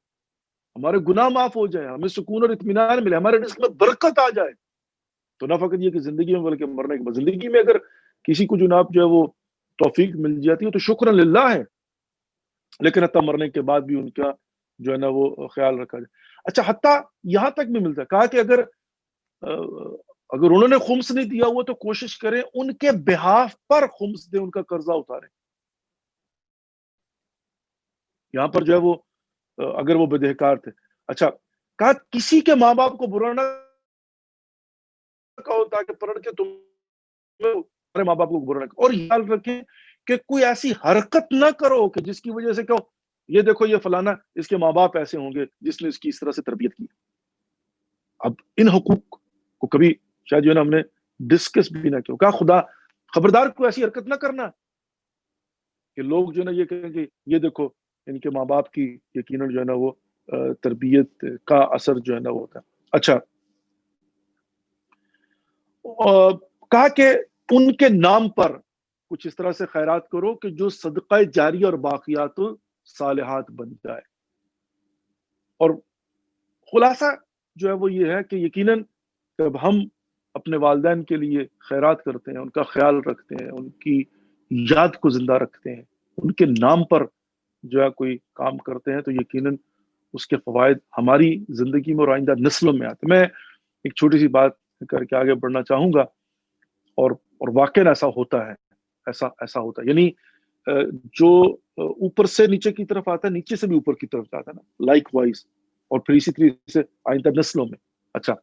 A: ہمارے گناہ معاف ہو جائے، ہمیں سکون اور اطمینان ملے، ہمارے رزق میں برکت آ جائے، تو نہ فقط یہ کہ زندگی میں بلکہ مرنے کے بعد زندگی میں اگر کسی کو جناب جو ہے وہ توفیق مل جاتی ہے تو شکر للہ ہے، لیکن حتیٰ مرنے کے بعد بھی ان کا جو ہے نا وہ خیال رکھا جائے۔ اچھا حتیٰ یہاں تک بھی ملتا ہے، کہا کہ اگر انہوں نے خمس نہیں دیا ہوا تو کوشش کریں ان کے بہاف پر خمس دیں، ان کا قرضہ اتاریں۔ یہاں پر جو ہے وہ اگر وہ بدہکار تھے، اچھا کہا کسی کے ماں باپ کو برا نہ کہو تاکہ پڑھ کے تمہارے ماں باپ کو برا نہ کہو، اور خیال رکھیں کہ کوئی ایسی حرکت نہ کرو کہ جس کی وجہ سے کہو یہ دیکھو یہ فلانا اس کے ماں باپ ایسے ہوں گے جس نے اس کی اس طرح سے تربیت کی۔ اب ان حقوق کو کبھی شاید جو ہے نا ہم نے ڈسکس بھی نہ کیا، کہا خدا خبردار کوئی ایسی حرکت نہ کرنا کہ لوگ جو ہے نا یہ کہیں کہ یہ دیکھو ان کے ماں باپ کی یقیناً جو ہے نا وہ تربیت کا اثر جو ہے نا وہ ہوتا ہے۔ اچھا کہا کہ ان کے نام پر کچھ اس طرح سے خیرات کرو کہ جو صدقہ جاری اور باقیات صالحات بن جائے۔ اور خلاصہ جو ہے وہ یہ ہے کہ یقیناً جب ہم اپنے والدین کے لیے خیرات کرتے ہیں، ان کا خیال رکھتے ہیں، ان کی یاد کو زندہ رکھتے ہیں، ان کے نام پر جو ہے کوئی کام کرتے ہیں، تو یقیناً اس کے فوائد ہماری زندگی میں اور آئندہ نسلوں میں آتے ہیں۔ میں ایک چھوٹی سی بات کر کے آگے بڑھنا چاہوں گا، اور واقعاً ایسا ہوتا ہے، ایسا ہوتا ہے، یعنی جو اوپر سے نیچے کی طرف آتا ہے، نیچے سے بھی اوپر کی طرف جاتا ہے نا، لائک وائز، اور پھر اسی طریقے سے آئندہ نسلوں میں۔ اچھا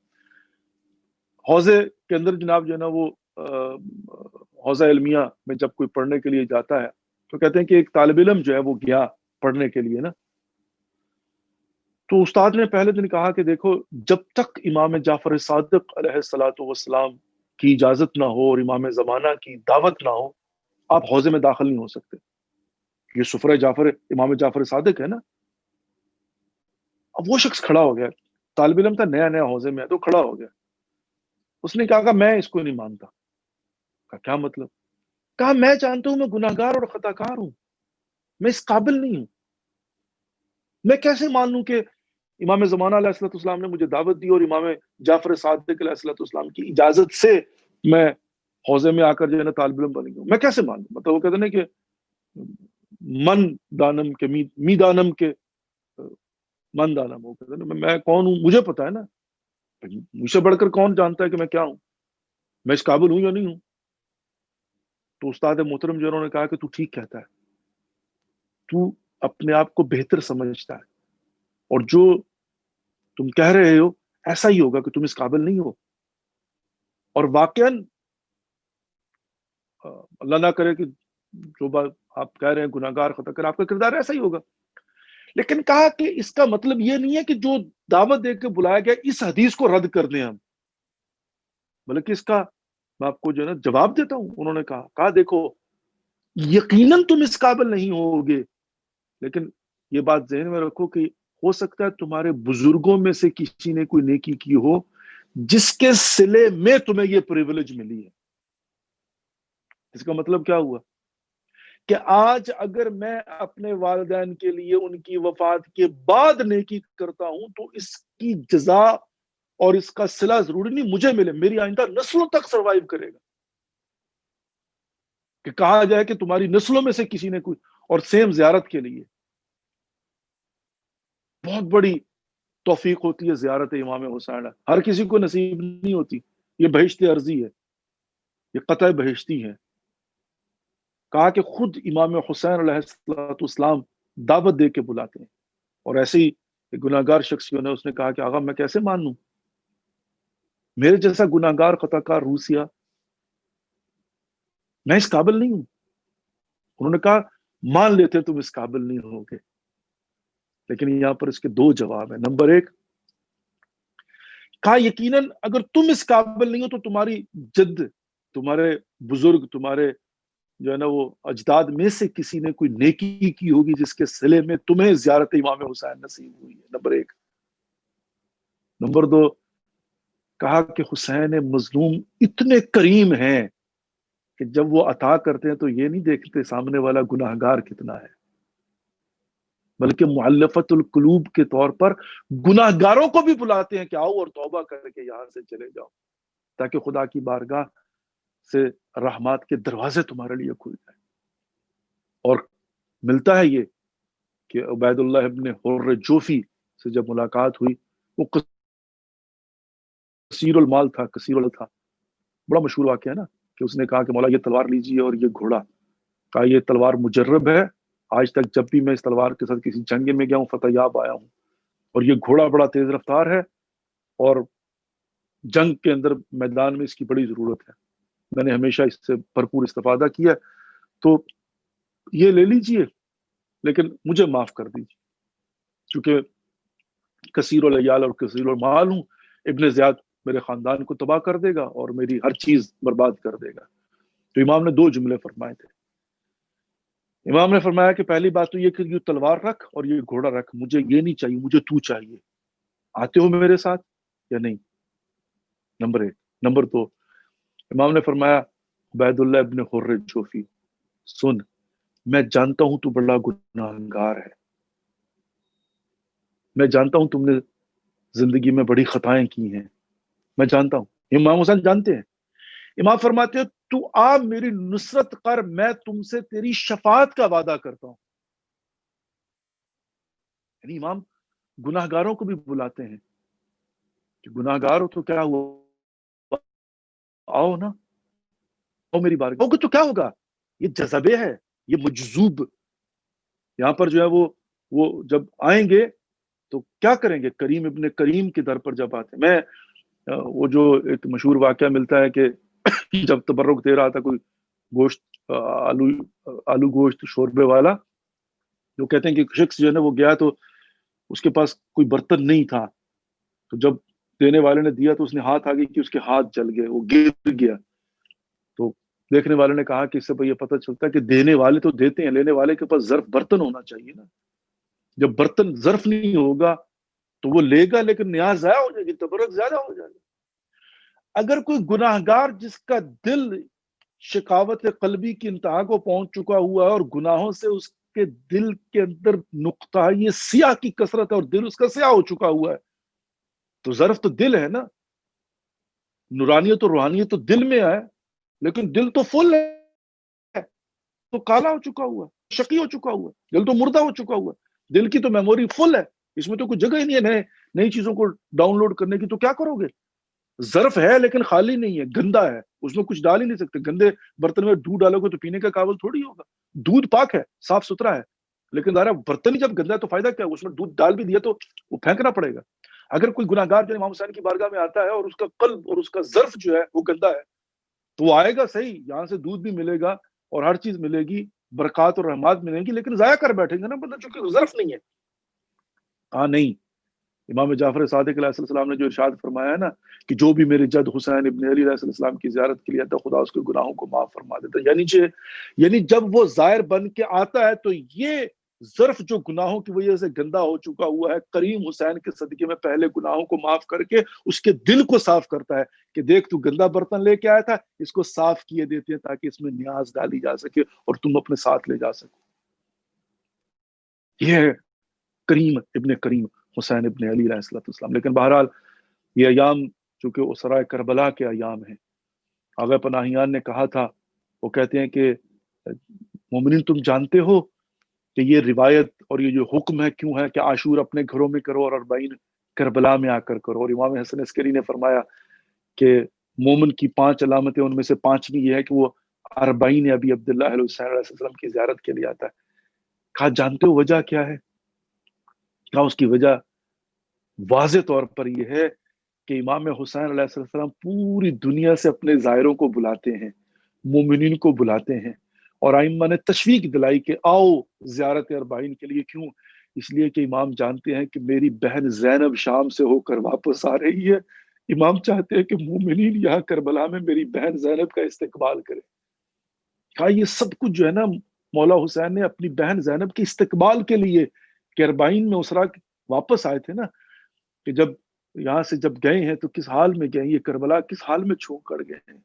A: حوضے کے اندر جناب جو ہے نا وہ حوضہ علمیہ میں جب کوئی پڑھنے کے لیے جاتا ہے تو کہتے ہیں کہ ایک طالب علم جو ہے وہ گیا پڑھنے کے لیے نا، تو استاد نے پہلے دن کہا کہ دیکھو، جب تک امام جعفر صادق علیہ الصلوۃ والسلام کی اجازت نہ ہو اور امام زمانہ کی دعوت نہ ہو، آپ حوضے میں داخل نہیں ہو سکتے. یہ سفرہ جعفر، امام جعفر صادق ہے نا. اب وہ شخص کھڑا ہو گیا، طالب علم تھا، نیا نیا حوضے میں، تو کھڑا ہو گیا. اس نے کہا کہ میں اس کو نہیں مانتا. کہا کیا مطلب؟ کہا میں جانتا ہوں میں گناہ گار اور خطا کار ہوں، میں اس قابل نہیں ہوں. میں کیسے مان لوں کہ امام زمانہ علیہ الصلوۃ والسلام نے مجھے دعوت دی اور امام جعفر صادق علیہ الصلوۃ والسلام کی اجازت سے میں حوضے میں آ کر جو ہے نا طالب علم بن گیا. میں کیسے مان لوں؟ مطلب وہ کہتے ہیں کہ من دانم کے می دانم کے من دانم، وہ کہتے ہیں میں کون ہوں مجھے پتا ہے نا، مجھ سے بڑھ کر کون جانتا ہے کہ میں کیا ہوں، میں اس قابل ہوں یا نہیں ہوں. تو استاد محترم جو انہوں نے کہا کہ تو ٹھیک کہتا ہے، تو اپنے آپ کو بہتر سمجھتا ہے، اور جو تم کہہ رہے ہو ایسا ہی ہوگا کہ تم اس قابل نہیں ہو. اور واقعاً اللہ نہ کرے کہ جو بات آپ کہہ رہے ہیں گناہ گار خطا کر، آپ کا کردار ایسا ہی ہوگا. لیکن کہا کہ اس کا مطلب یہ نہیں ہے کہ جو دعوت دے کے بلایا گیا اس حدیث کو رد کر دیں ہم، بلکہ اس کا میں آپ کو جو ہے نا جواب دیتا ہوں. انہوں نے کہا دیکھو، یقیناً تم اس قابل نہیں ہوگے، لیکن یہ بات ذہن میں رکھو کہ ہو سکتا ہے تمہارے بزرگوں میں سے کسی نے کوئی نیکی کی ہو جس کے صلے میں تمہیں یہ پریویلیج ملی ہے. اس کا مطلب کیا ہوا کہ آج اگر میں اپنے والدین کے لیے ان کی وفات کے بعد نیکی کرتا ہوں تو اس کی جزا اور اس کا صلہ ضروری نہیں مجھے ملے، میری آئندہ نسلوں تک سروائیو کرے گا. کہ کہا جائے کہ تمہاری نسلوں میں سے کسی نے کوئی، اور سیم زیارت کے لیے بہت بڑی توفیق ہوتی ہے زیارت امام حسین. ہر کسی کو نصیب نہیں ہوتی، یہ بہشت عرضی ہے، یہ قطع بہشتی ہے. کہا کہ خود امام حسین علیہ السلام دعوت دے کے بلاتے ہیں. اور ایسے ہی ایک گناہ گار شخص نے اس نے کہا کہ آقا میں کیسے مان لوں، میرے جیسا گناہ گار خطا کار روسیا، میں اس قابل نہیں ہوں. انہوں نے کہا مان لیتے تم اس قابل نہیں ہوگے، لیکن یہاں پر اس کے دو جواب ہیں. نمبر ایک، کہا یقیناً اگر تم اس قابل نہیں ہو تو تمہاری جد، تمہارے بزرگ، تمہارے جو ہے نا وہ اجداد میں سے کسی نے کوئی نیکی کی ہوگی جس کے صلے میں تمہیں زیارت امام حسین نصیب ہوئی ہے. نمبر ایک. نمبر دو، کہا کہ حسین مظلوم اتنے کریم ہیں کہ جب وہ عطا کرتے ہیں تو یہ نہیں دیکھتے سامنے والا گناہ گار کتنا ہے، بلکہ مؤلفت القلوب کے طور پر گناہ گاروں کو بھی بلاتے ہیں کہ آؤ اور توبہ کر کے یہاں سے چلے جاؤ، تاکہ خدا کی بارگاہ سے رحمات کے دروازے تمہارے لیے کھل جائیں. اور ملتا ہے یہ کہ عبید اللہ ابن حر جوفی سے جب ملاقات ہوئی، وہ کثیر المال تھا، کثیر المال تھا. بڑا مشہور واقعہ ہے نا کہ اس نے کہا کہ مولا یہ تلوار لیجیے اور یہ گھوڑا. کہا یہ تلوار مجرب ہے، آج تک جب بھی میں اس تلوار کے ساتھ کسی جنگ میں گیا ہوں فتح یاب آیا ہوں، اور یہ گھوڑا بڑا تیز رفتار ہے اور جنگ کے اندر میدان میں اس کی بڑی ضرورت ہے، میں نے ہمیشہ اس سے بھرپور استفادہ کیا، تو یہ لے لیجیے لیکن مجھے معاف کر دیجیے، کیونکہ کثیر العیال اور کثیر المال ہوں، ابن زیاد میرے خاندان کو تباہ کر دے گا اور میری ہر چیز برباد کر دے گا. تو امام نے دو جملے فرمائے تھے. امام نے فرمایا کہ پہلی بات تو یہ کہ یہ تلوار رکھ اور یہ گھوڑا رکھ، مجھے یہ نہیں چاہیے، مجھے تو چاہیے، آتے ہو میرے ساتھ یا نہیں؟ نمبر ایک. نمبر دو، امام نے فرمایا عبید اللہ ابن حر جوفی سن، میں جانتا ہوں تو بڑا گناہگار ہے، میں جانتا ہوں تم نے زندگی میں بڑی خطائیں کی ہیں، میں جانتا ہوں. امام حسین جانتے ہیں. امام فرماتے ہیں تو آ میری نصرت کر، میں تم سے تیری شفاعت کا وعدہ کرتا ہوں. یعنی امام گناہ گاروں کو بھی بلاتے ہیں کہ گناہ گار ہو تو کیا ہوا، آؤ نا، آؤ میری بارگاہ. تو کیا ہوگا، یہ جذبے ہے، یہ مجذوب. یہاں پر جو ہے وہ جب آئیں گے تو کیا کریں گے، کریم ابن کریم کے در پر جب آتے ہیں. میں وہ جو ایک مشہور واقعہ ملتا ہے کہ جب تبرک دے رہا تھا کوئی گوشت، آلو گوشت شوربے والا، جو کہتے ہیں کہ شخص جو ہے نا وہ گیا تو اس کے پاس کوئی برتن نہیں تھا، تو جب دینے والے نے دیا تو اس نے ہاتھ آگے کی، اس کے ہاتھ جل گئے، وہ گر گیا۔ تو دیکھنے والے نے کہا کہ اس سے یہ پتہ چلتا ہے کہ دینے والے تو دیتے ہیں، لینے والے کے پاس ظرف برتن ہونا چاہیے نا۔ جب برتن ظرف نہیں ہوگا تو وہ لے گا لیکن نیاز ضائع ہو جائے گی، تبرک زیادہ ہو جائے گا۔ اگر کوئی گناہ گار جس کا دل شقاوت قلبی کی انتہا کو پہنچ چکا ہوا ہے اور گناہوں سے اس کے دل کے اندر نقطہ یہ سیاہ کی کثرت ہے اور دل اس کا سیاہ ہو چکا ہوا ہے، تو ظرف تو دل ہے نا، نورانیت اور روحانیت تو دل میں ہے، لیکن دل تو فل ہے، تو کالا ہو چکا ہوا ہے، شقی ہو چکا ہوا ہے، دل تو مردہ ہو چکا ہوا ہے، دل کی تو میموری فل ہے، اس میں تو کوئی جگہ ہی نہیں ہے نئی چیزوں کو ڈاؤن لوڈ کرنے کی، تو کیا کرو گے؟ ظرف ہے لیکن خالی نہیں ہے، گندا ہے، اس میں کچھ ڈال ہی نہیں سکتے۔ گندے برتن میں دودھ ڈالو گے تو پینے کا قابل تھوڑی ہوگا۔ دودھ پاک ہے، صاف ستھرا ہے، لیکن ظاہر برتن ہی جب گندا ہے تو فائدہ کیا ہے؟ اس میں دودھ ڈال بھی دیا تو وہ پھینکنا پڑے گا۔ اگر کوئی گناہ گار جو امام حسین کی بارگاہ میں آتا ہے اور اس کا قلب اور اس کا ظرف جو ہے وہ گندا ہے، تو وہ آئے گا صحیح، یہاں سے دودھ بھی ملے گا اور ہر چیز ملے گی، برکات اور رحمات ملیں گی، لیکن ضائع کر بیٹھیں گے نا، مطلب چونکہ ظرف نہیں ہے۔ ہاں نہیں، امام جعفر صادق علیہ السلام نے جو ارشاد فرمایا ہے نا کہ جو بھی میرے جد حسین ابن علی علیہ السلام کی زیارت کے لیے آتا ہے خدا اس کے گناہوں کو معاف فرما دیتا ہے، یعنی جب وہ زائر بن کے آتا ہے تو یہ ظرف جو گناہوں کی وجہ سے گندا ہو چکا ہوا ہے، کریم حسین کے صدقے میں پہلے گناہوں کو معاف کر کے اس کے دل کو صاف کرتا ہے کہ دیکھ تو گندا برتن لے کے آیا تھا، اس کو صاف کیے دیتے ہیں تاکہ اس میں نیاز ڈالی جا سکے اور تم اپنے ساتھ لے جا سکو۔ یہ ہے کریم ابن کریم حسین ابن علی علیہ السلام۔ لیکن بہرحال یہ ایام چونکہ اسرائے کربلا کے ایام ہیں، آغا پناہیان نے کہا تھا، وہ کہتے ہیں کہ مومنین تم جانتے ہو کہ یہ روایت اور یہ جو حکم ہے کیوں ہے کہ عاشور اپنے گھروں میں کرو اور 40 کربلا میں آ کر کرو۔ اور امام حسن عسکری نے فرمایا کہ مومن کی 5 علامتیں، ان میں سے 5ویں یہ ہے کہ وہ 40 ابی عبداللہ حسین علیہ السلام کی زیارت کے لیے آتا ہے۔ کہا جانتے ہو وجہ کیا ہے؟ کہا اس کی وجہ واضح طور پر یہ ہے کہ امام حسین علیہ السلام پوری دنیا سے اپنے زائروں کو بلاتے ہیں، مومنین کو بلاتے ہیں، اور ائمہ نے تشویق دلائی کہ آؤ زیارت 40 کے لیے۔ کیوں؟ اس لیے کہ امام جانتے ہیں کہ میری بہن زینب شام سے ہو کر واپس آ رہی ہے، امام چاہتے ہیں کہ مومنین یہاں کربلا میں میری بہن زینب کا استقبال کرے۔ کہا یہ سب کچھ جو ہے نا مولا حسین نے اپنی بہن زینب کے استقبال کے لیے کہ 40 میں اسرا واپس آئے تھے نا، کہ جب یہاں سے جب گئے ہیں تو کس حال میں گئے، یہ کربلا کس حال میں چھوڑ کر گئے ہیں۔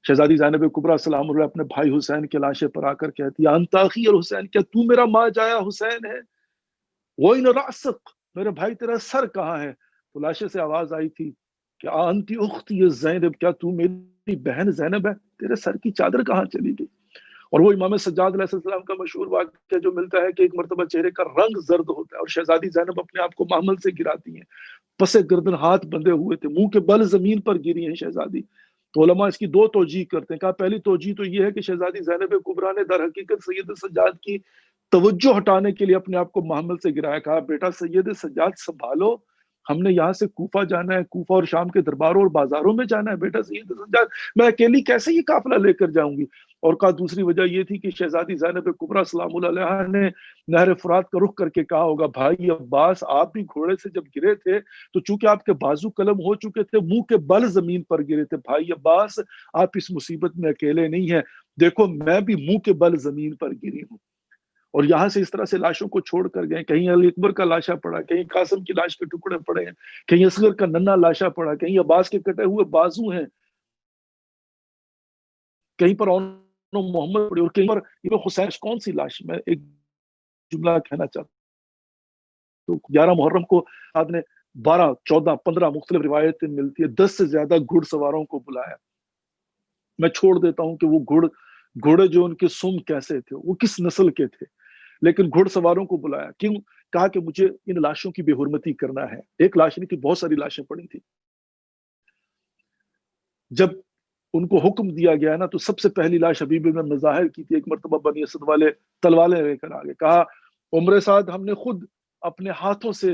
A: شہزادی زینب کبریٰ سلام اللہ اپنے بھائی حسین کے لاشے پر آ کر کہتی ہے انت اخی الحسین، کیا تو میرا ماں جایا حسین ہے؟ وَإِنَ رَأْسَكَ، میرے بھائی تیرا سر کہاں ہے؟ تو لاشے سے آواز آئی تھی کہ انتی اختی زینب، کیا تو میری بہن زینب ہے؟ تیرے سر کی چادر کہاں چلی گئی؟ اور وہ امام سجاد علیہ السلام کا مشہور واقعہ جو ملتا ہے کہ ایک مرتبہ چہرے کا رنگ زرد ہوتا ہے اور شہزادی زینب اپنے آپ کو محمل سے گراتی ہیں، پسے گردن ہاتھ بندھے ہوئے تھے، منہ کے بل زمین پر گری ہیں شہزادی۔ تو علماء اس کی 2 توجیہ کرتے ہیں۔ کہا پہلی توجیہ تو یہ ہے کہ شہزادی زینب کبریٰ نے در حقیقت سید سجاد کی توجہ ہٹانے کے لیے اپنے آپ کو محمل سے گرایا۔ کہا بیٹا سید سجاد سنبھالو، ہم نے یہاں سے کوفہ جانا ہے، کوفہ اور شام کے درباروں اور بازاروں میں جانا ہے، بیٹا سید سجاد میں اکیلی کیسے یہ قافلہ لے کر جاؤں گی؟ اور کہا دوسری وجہ یہ تھی کہ شہزادی زینب کبریٰ سلام اللہ علیہا نے نہر فرات کا رخ کر کے کہا ہوگا بھائی عباس آپ بھی گھوڑے سے جب گرے تھے تو چونکہ آپ کے بازو قلم ہو چکے تھے، منہ کے بل زمین پر گرے تھے، بھائی عباس آپ اس مصیبت میں اکیلے نہیں ہیں، دیکھو میں بھی منہ کے بل زمین پر گری ہوں۔ اور یہاں سے اس طرح سے لاشوں کو چھوڑ کر گئے، کہیں علی اکبر کا لاشا پڑا، کہیں قاسم کی لاش کے ٹکڑے پڑے ہیں، کہیں اصغر کا ننھا لاشا پڑا، کہیں عباس کے کٹے ہوئے بازو ہیں، کہیں پر محمد پڑے، اور کہیں پر امام حسین کون سی لاش؟ میں ایک جملہ کہنا چاہتا ہوں۔ تو 11 محرم کو آپ نے 12 14 15 مختلف روایتیں ملتی ہے، 10 سے زیادہ گھڑ سواروں کو بلایا۔ میں چھوڑ دیتا ہوں کہ وہ گھوڑے جو ان کے سم کیسے تھے، وہ کس نسل کے تھے، لیکن گھڑ سواروں کو بلایا۔ کیوں؟ کہا کہ مجھے ان لاشوں کی بے حرمتی کرنا ہے۔ ایک لاش نہیں تھی، بہت ساری لاشیں پڑی تھی۔ جب ان کو حکم دیا گیا نا تو سب سے پہلی لاش حبیب ابن مظاہر کی تھی۔ ایک مرتبہ بنی اسد والے تلواریں لے کر آگے، کہا عمر سعد ہم نے خود اپنے ہاتھوں سے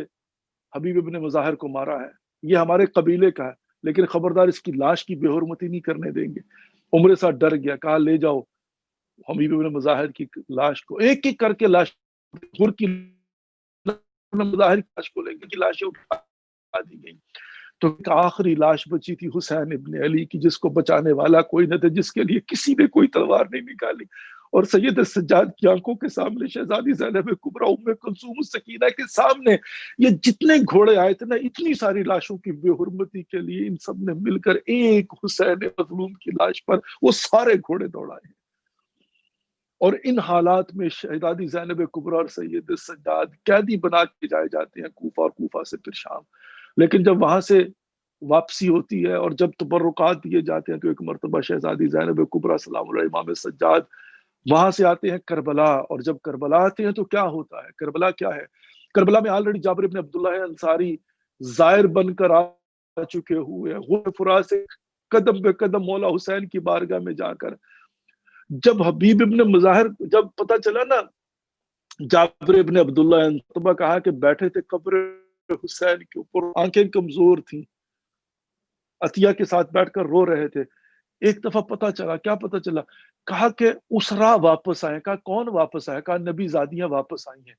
A: حبیب ابن مظاہر کو مارا ہے، یہ ہمارے قبیلے کا ہے، لیکن خبردار اس کی لاش کی بے حرمتی نہیں کرنے دیں گے۔ عمر سعد ڈر گیا، کہا لے جاؤ حبیب ابن مظاہر کی لاش کو، ایک ایک کر کے لاش کی مظاہر کی لاش کو لے کے لاشیں اٹھا دی گئی. تو ایک آخری لاش بچی تھی حسین ابن علی کی، جس کو بچانے والا کوئی نہ تھا، جس کے لیے کسی نے کوئی تلوار نہیں نکالی. اور سید سجاد کی آنکھوں کے سامنے شہزادی زینب کبریٰ ام کلثوم السکینہ کے سامنے یہ جتنے گھوڑے آئے تھے نا، اتنی ساری لاشوں کی بے حرمتی کے لیے ان سب نے مل کر ایک حسین مظلوم کی لاش پر وہ سارے گھوڑے دوڑائے. اور ان حالات میں شہزادی زینب کبریٰ اور سید سجاد قیدی بنا کے جائے جاتے ہیں کوفہ، اور کوفہ سے پھر شام. لیکن جب وہاں سے واپسی ہوتی ہے اور جب تبرکات دیے جاتے ہیں، تو ایک مرتبہ شہزادی زینب کبریٰ سلام علیہ امام سجاد وہاں سے آتے ہیں کربلا. اور جب کربلا آتے ہیں تو کیا ہوتا ہے؟ کربلا کیا ہے؟ کربلا میں آلریڈی جابر ابن عبداللہ انصاری زائر بن کر آ چکے ہوئے ہیں، غور فرات سے قدم بے قدم مولا حسین کی بارگاہ میں جا کر. جب حبیب ابن مظاہر جب پتہ چلا نا، جابر ابن عبداللہ نے کہا کہ بیٹھے تھے قبر حسین کے اوپر، آنکھیں کمزور تھیں، عطیہ کے ساتھ بیٹھ کر رو رہے تھے. ایک دفعہ پتہ چلا، کیا پتہ چلا؟ کہا کہ اسرا واپس آئے. کہا کون واپس آئے؟ کہا نبی زادیاں واپس آئی ہیں.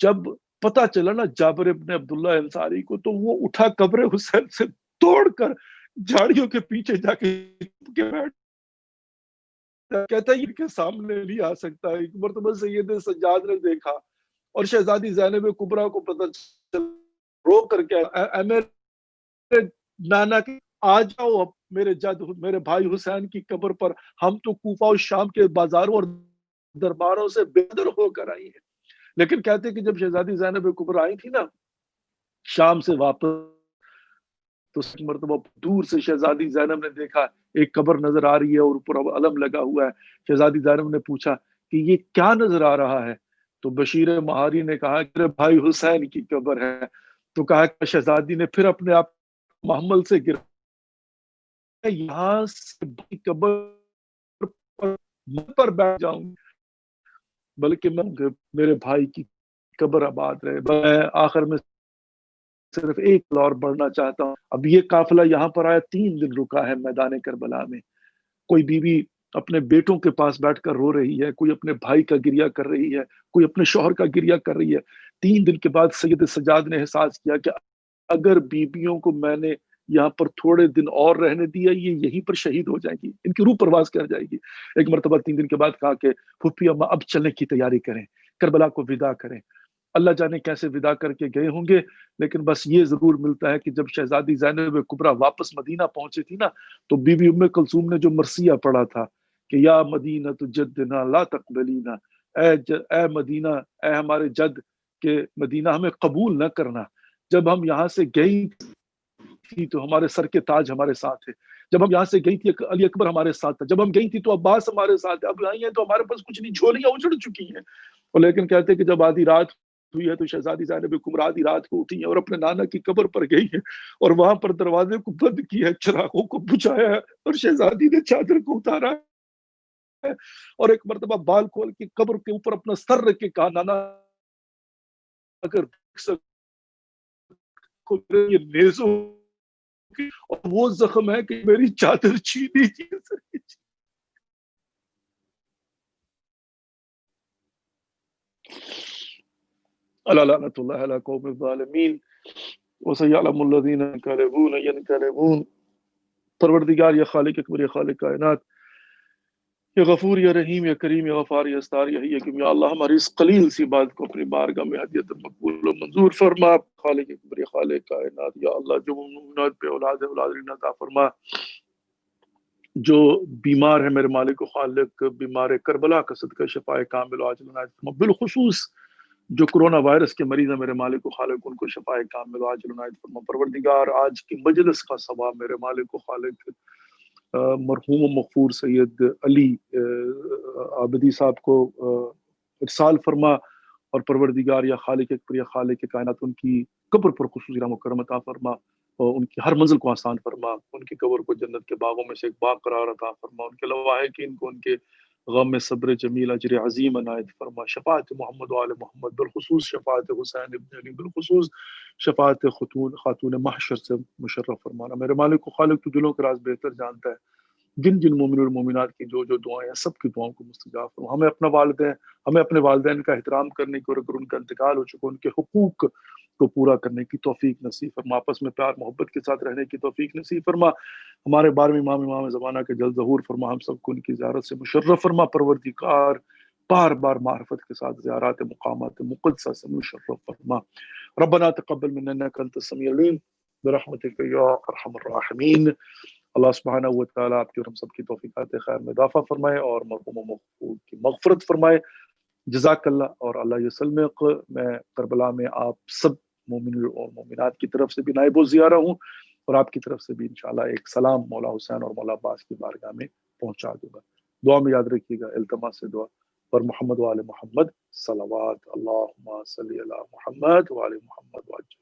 A: جب پتہ چلا نا جابر ابن عبداللہ انصاری کو، تو وہ اٹھا قبر حسین سے توڑ کر جھاڑیوں کے پیچھے جا کے بیٹھ، کہتا ہے یہ کے سامنے نہیں آ سکتا. ایک مرتبہ سید سجاد نے دیکھا اور شہزادی زینب کبریٰ کو پتہ چلا، رو کر کے اے میرے نانا کی آ جاؤ اب میرے جد میرے بھائی حسین کی قبر پر، ہم تو کوفہ اور شام کے بازاروں اور درباروں سے بے در ہو کر آئی ہیں. لیکن کہتے ہیں کہ جب شہزادی زینب کبریٰ آئی تھی نا شام سے واپس، تو ایک مرتبہ دور سے شہزادی زینب نے دیکھا ایک قبر نظر آ رہی ہے اور اوپر علم لگا ہوا ہے. شہزادی زینب نے پوچھا کہ یہ کیا نظر آ رہا ہے؟ تو بشیر مہاری نے کہا کہ میرے بھائی حسین کی قبر ہے. تو کہا کہ شہزادی نے پھر اپنے آپ محمل سے گر، یہاں سے قبر پر بیٹھ جاؤں بلکہ میں میرے بھائی کی قبر آباد رہے. میں آخر میں صرف ایک اور بڑھنا چاہتا ہوں. اب یہ قافلہ یہاں پر آیا، 3 دن رکا ہے میدان کربلا میں. کوئی بیوی اپنے بیٹوں کے پاس بیٹھ کر رو رہی ہے، کوئی اپنے بھائی کا گریہ کر رہی ہے، کوئی اپنے شوہر کا گریہ کر رہی ہے. 3 دن کے بعد سید سجاد نے احساس کیا کہ اگر بیبیوں کو میں نے یہاں پر تھوڑے دن اور رہنے دیا، یہ یہیں پر شہید ہو جائیں گی، ان کی روح پرواز کر جائے گی. ایک مرتبہ 3 دن کے بعد کہا کہ پھپھی اماں اب چلنے کی تیاری کریں، کربلا کو ودا کریں. اللہ جانے کیسے ودا کر کے گئے ہوں گے، لیکن بس یہ ضرور ملتا ہے کہ جب شہزادی زینب کبریٰ واپس مدینہ پہنچی تھی نا، تو بی بی ام کلثوم نے جو مرثیہ پڑھا تھا کہ یا مدینہ جدنا لا تقبلینا، اے مدینہ، اے ہمارے جد کہ مدینہ ہمیں قبول نہ کرنا. جب ہم یہاں سے گئی تھی تو ہمارے سر کے تاج ہمارے ساتھ تھے، جب ہم یہاں سے گئی تھی علی اکبر ہمارے ساتھ تھا، جب ہم گئی تھی تو عباس ہمارے ساتھ ہے، اب آئی ہیں تو ہمارے پاس کچھ نہیں، جھولیاں اجڑ چکی ہیں. اور لیکن کہتے ہیں کہ جب آدھی رات ہوئی ہے تو شہزادی زینب کبریٰ آدھی رات کو اٹھی ہیں اور اپنے نانا کی قبر پر گئی ہے، اور وہاں پر دروازے کو بند کیا ہے، چراغوں کو بجھایا ہے، اور شہزادی نے چادر کو اتارا ہے اور ایک مرتبہ بال کھول کے قبر کے اوپر اپنا سر رکھ کے کہا نانا اگر دیکھ سکو یہ نیزوں اور وہ زخم ہے کہ میری چادر چھینی تھی. الا لعنۃ اللہ علی قوم الظالمین وسیعلم الذین ینقلبون. پروردگار یا خالق اکبر یا خالق کائنات، یا غفور یا رحیم یا کریم یا غفار یا استار یا حکیم، یا اللہ ہماری اس قلیل سی بات کو اپنی بارگاہ میں ہدیت مقبول و منظور فرما. خالق اکبر یا خالق کائنات، یا اللہ جو ممنونات پہ اولاد عطا فرما، جو بیمار ہے میرے مالک و خالق، بیمار کربلا کا صدقہ شفائے کامل و عاجل عنایت فرما. بالخصوص جو کرونا وائرس کے مریض ہیں میرے مالک و خالق، ان کو شفائے کامل و عاجل عنایت فرما. پروردگار آج کی مجلس کا ثواب میرے مالک و خالق مرحوم و مغفور سید علی عابدی صاحب کو ارسال فرما. اور پروردگار یا خالق اکبر یا خالق کائنات ان کی قبر پر خصوصی رحم و کرم عطا فرما، اور ان کی ہر منزل کو آسان فرما. ان کی قبر کو جنت کے باغوں میں سے ایک باغ قرار عطا فرما. ان کے لواحقین کو ان کے غم میں صبر جمیل اجر عظیم عنایت فرما. شفاعت محمد و آل محمد، بالخصوص شفاعت حسین ابن علی، بالخصوص شفاعت خاتون محشر سے مشرف فرمانا. میرے مالک و خالق تو دلوں کے راز بہتر جانتا ہے. جن جن مومن اور مومنات کی جو جو دعائیں ہیں سب کی دعاؤں کو مستجاب فرما. ہمیں اپنے والدین کا احترام کرنے کی اور اگر ان کا انتقال ہو چکا ان کے حقوق کو پورا کرنے کی توفیق نصیب فرما. آپس میں پیار محبت کے ساتھ رہنے کی توفیق نصیب فرما. ہمارے 12ویں امام زمانہ کے جلد ظہور فرما. ہم سب کو ان کی زیارت سے مشرف فرما. پروردگار بار بار معرفت کے ساتھ زیارات مقامات مقدسہ سے مشرف فرما. ربنا تقبل منا انك انت السميع العليم برحمتك یا ارحم الراحمین. اللہ سبحانہ و تعالیٰ آپ کی اور ہم سب کی توفیقات خیر میں اضافہ فرمائے اور مرحوم و مغفور کی مغفرت فرمائے. جزاک اللہ. اور اللہ یسلمک. میں کربلا میں آپ سب مومن اور مومنات کی طرف سے بھی نائب الزیارہ ہوں اور آپ کی طرف سے بھی انشاءاللہ ایک سلام مولا حسین اور مولا عباس کی بارگاہ میں پہنچا دوں گا. دعا میں یاد رکھیے گا. التماس سے دعا پر محمد وآل محمد صلوات اللہم صلی علی محمد وآل محمد وعجل